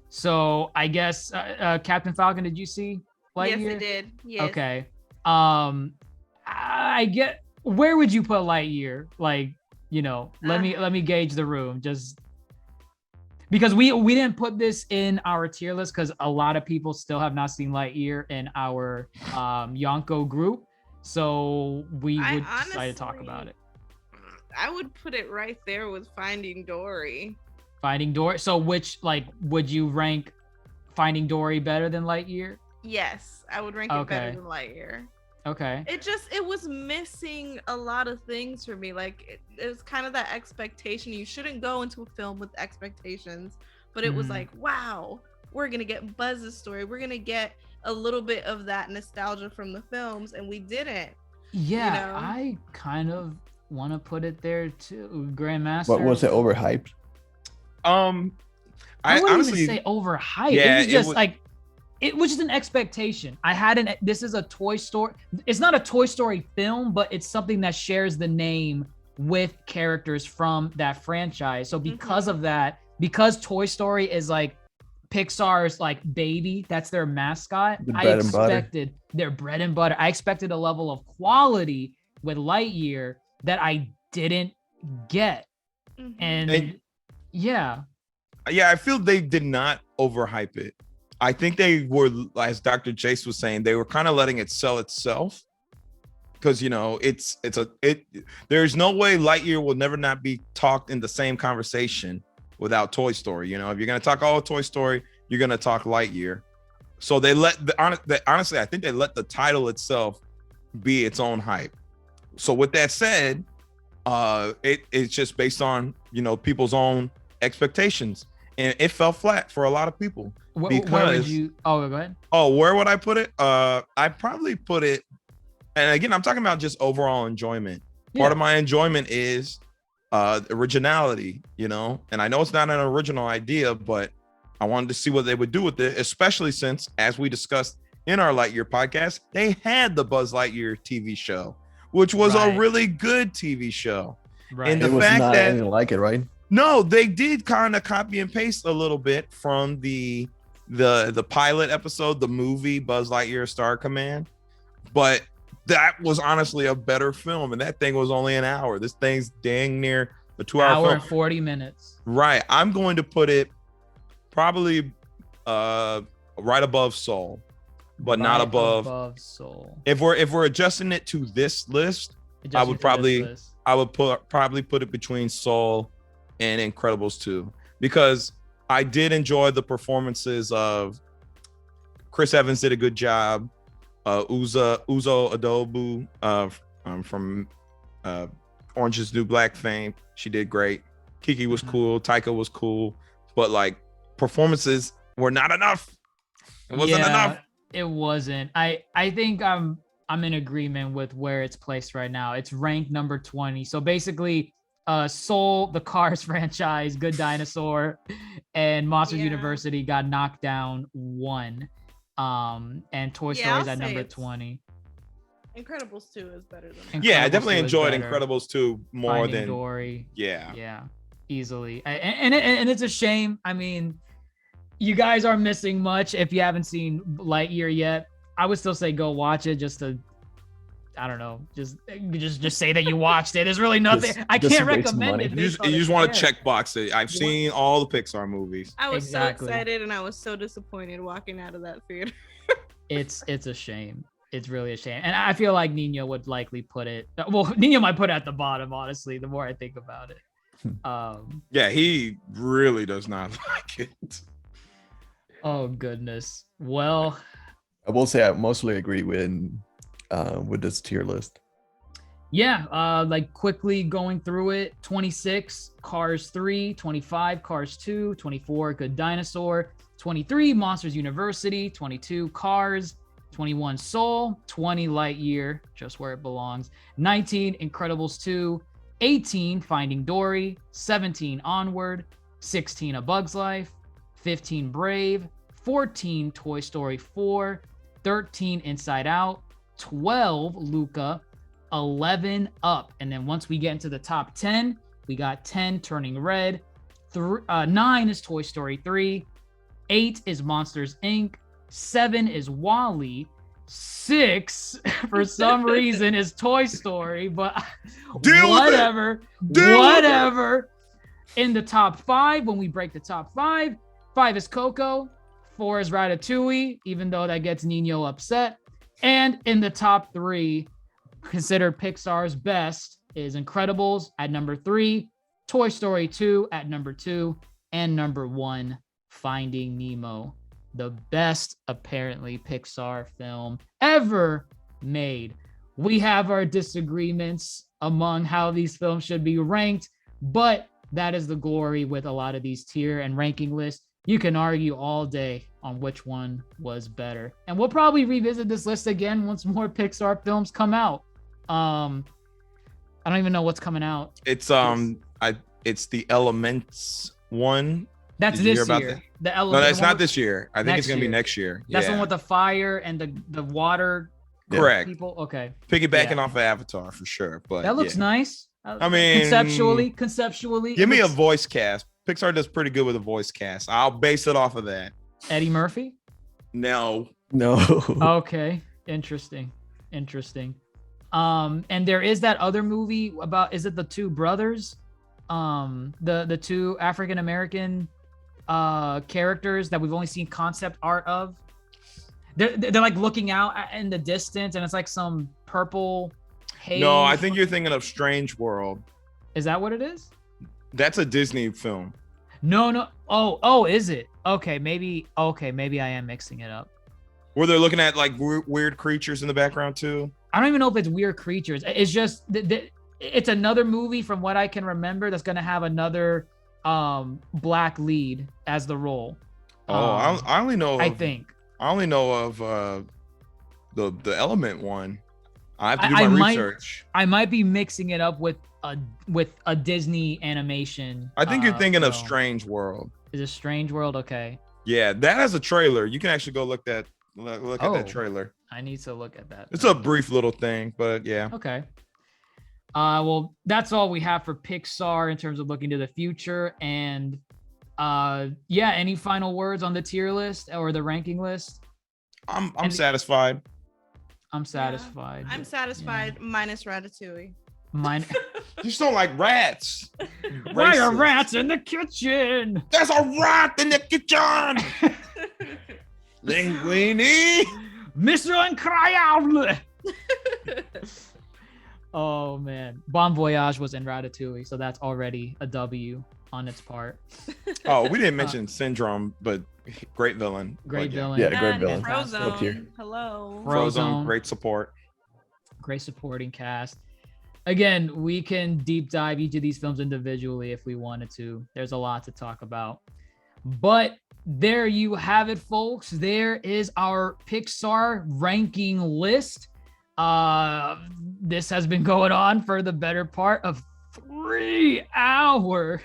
So I guess Captain Falcon, did you see Lightyear? Yes, I did. Yes. Okay. I get, where would you put Lightyear? Like, you know, let me gauge the room, just because we didn't put this in our tier list because a lot of people still have not seen Lightyear in our Yonkō group, so we would decide to talk about it. I would put it right there with Finding Dory. Finding Dory. So which, like, would you rank Finding Dory better than Lightyear? Yes, I would rank it better than Lightyear. Okay. It was missing a lot of things for me. Like it was kind of that expectation. You shouldn't go into a film with expectations, but it was like, wow, we're gonna get Buzz's story. We're gonna get a little bit of that nostalgia from the films, and we didn't. Yeah, you know? I kind of want to put it there too. Grandmaster. What was it, overhyped? I wouldn't honestly even say overhyped. Yeah, it was just like, it was just an expectation. This is a Toy Story. It's not a Toy Story film, but it's something that shares the name with characters from that franchise. So because of that, because Toy Story is like Pixar's like baby, that's their mascot. I expected their bread and butter. I expected a level of quality with Lightyear that I didn't get. And yeah, I feel they did not overhype it. I think they were, as Dr. Chase was saying, they were kind of letting it sell itself, because, you know, there's no way Lightyear will never not be talked in the same conversation without Toy Story. You know, if you're going to talk all Toy Story, you're going to talk Lightyear. So they honestly, I think they let the title itself be its own hype. So with that said, it's just based on, you know, people's own expectations. and it fell flat for a lot of people. Where would you? Oh, go ahead. Oh, where would I put it? I probably put it, and again, I'm talking about just overall enjoyment. Part of my enjoyment is originality, you know, and I know it's not an original idea, but I wanted to see what they would do with it, especially since, as we discussed in our Lightyear podcast, they had the Buzz Lightyear TV show, which was a really good TV show. Right. And the it was fact not that anything like it, right? no, they did kind of copy and paste a little bit from the pilot episode, the movie Buzz Lightyear Star Command, but that was honestly a better film, and that thing was only an hour. This thing's dang near a 2-hour film. And 40 minutes. Right. I'm going to put it probably right above Soul, but not above Soul. If we're adjusting it to this list, I would probably put it between Soul and Incredibles 2, because I did enjoy the performances of Chris Evans. Did a good job. Uzo Adobu from Orange is the New Black fame, she did great. Kiki was cool. Taika was cool, but like performances were not enough. It wasn't enough. It wasn't. I think I'm in agreement with where it's placed right now. It's ranked number 20. So basically, Soul, the Cars franchise, Good Dinosaur, and Monsters University got knocked down 1. And Toy Story's at number 20. Incredibles 2 is better than I definitely enjoyed Incredibles 2 more Finding than Dory. Yeah, easily. And it's a shame. I mean, you guys are missing much if you haven't seen Lightyear yet. I would still say go watch it, just to, I don't know, just say that you watched it. There's really nothing. I can't recommend it. You just want to check box it. I've seen all the Pixar movies. I was so excited, and I was so disappointed walking out of that theater. It's a shame. It's really a shame. And I feel like Nino would likely put it. Well, Nino might put it at the bottom, honestly, the more I think about it. He really does not like it. Oh goodness. Well, I will say I mostly agree with this tier list. Like quickly going through it: 26 Cars 3, 25 Cars 2, 24 Good Dinosaur, 23 Monsters University, 22 Cars, 21 Soul, 20 Lightyear, just where it belongs, 19 Incredibles 2, 18 Finding Dory, 17 Onward, 16 A Bug's Life, 15 Brave, 14 Toy Story 4, 13 Inside Out, 12 Luca, 11 Up. And then once we get into the top 10, we got 10 Turning Red, 9 is Toy Story 3, 8 is Monsters Inc., 7 is WALL-E, 6 for some reason is Toy Story, but whatever. In the top 5, when we break the top 5, 5 is Coco, 4 is Ratatouille, even though that gets Nino upset. And in the top 3, considered Pixar's best, is Incredibles at number 3, Toy Story 2 at number 2, and number 1, Finding Nemo, the best, apparently, Pixar film ever made. We have our disagreements among how these films should be ranked, but that is the glory with a lot of these tier and ranking lists. You can argue all day on which one was better. And we'll probably revisit this list again once more Pixar films come out. I don't even know what's coming out. It's the Elements one. That's this year. The No, that's not this year. I think it's gonna be next year. That's the one with the fire and the water. Correct. People. Okay. Piggybacking off of Avatar for sure. But that looks nice. I mean, conceptually. Give me a voice cast. Pixar does pretty good with a voice cast. I'll base it off of that. Eddie Murphy? No. Okay. Interesting. And there is that other movie about, is it the two brothers? The two African American characters that we've only seen concept art of. They're like looking out in the distance, and it's like some purple haze. No, I think you're thinking of Strange World. Is that what it is? That's a Disney film. No. Oh, is it? Okay, maybe I am mixing it up. Where they're looking at like weird creatures in the background too. I don't even know if it's weird creatures. It's just it's another movie from what I can remember that's going to have another black lead as the role. I only know. I think I only know of the Element one. I have to do my research. I might be mixing it up with a Disney animation. I think you're thinking of film. Strange World. Is it Strange World? Okay. Yeah, that has a trailer. You can actually go look at that trailer. I need to look at that. It's a brief little thing, but yeah. Okay. Well, that's all we have for Pixar in terms of looking to the future. And yeah, any final words on the tier list or the ranking list? I'm satisfied. I'm satisfied. I'm satisfied minus Ratatouille. Mine. You just don't like rats. Why are rats in the kitchen? There's a rat in the kitchen. Linguini. Mr. Incroyable. Oh man, Bon Voyage was in Ratatouille, so that's already a W on its part. Oh, we didn't mention Syndrome, but great villain. Great villain. Yeah, great villain. Frozone. Hello. Frozone, great support. Great supporting cast. Again, we can deep dive each of these films individually if we wanted to. There's a lot to talk about. But there you have it, folks. There is our Pixar ranking list. This has been going on for the better part of 3 hours.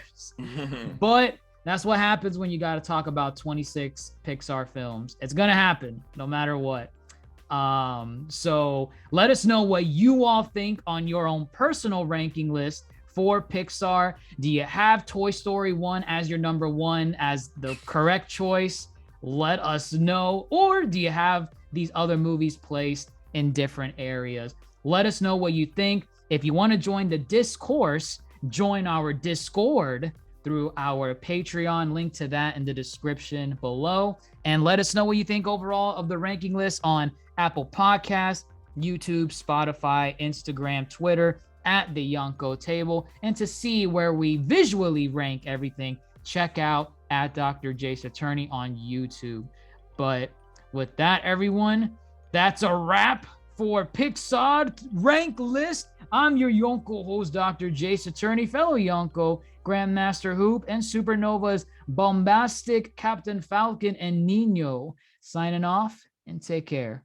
But that's what happens when you got to talk about 26 Pixar films. It's going to happen no matter what. So let us know what you all think on your own personal ranking list for Pixar. Do you have Toy Story 1 as your number 1 as the correct choice? Let us know. Or do you have these other movies placed in different areas? Let us know what you think. If you want to join the discourse, join our Discord through our Patreon, link to that in the description below. And let us know what you think overall of the ranking list on Apple Podcasts, YouTube, Spotify, Instagram, Twitter, at the Yonkō Table. And to see where we visually rank everything, check out at Dr. Jace Attorney on YouTube. But with that, everyone, that's a wrap for Pixar Rank List. I'm your Yonkō host, Dr. Jace Attorney, fellow Yonkō, Grandmaster Hoop, and Supernova's bombastic Captain Falcon and Nino. Signing off and take care.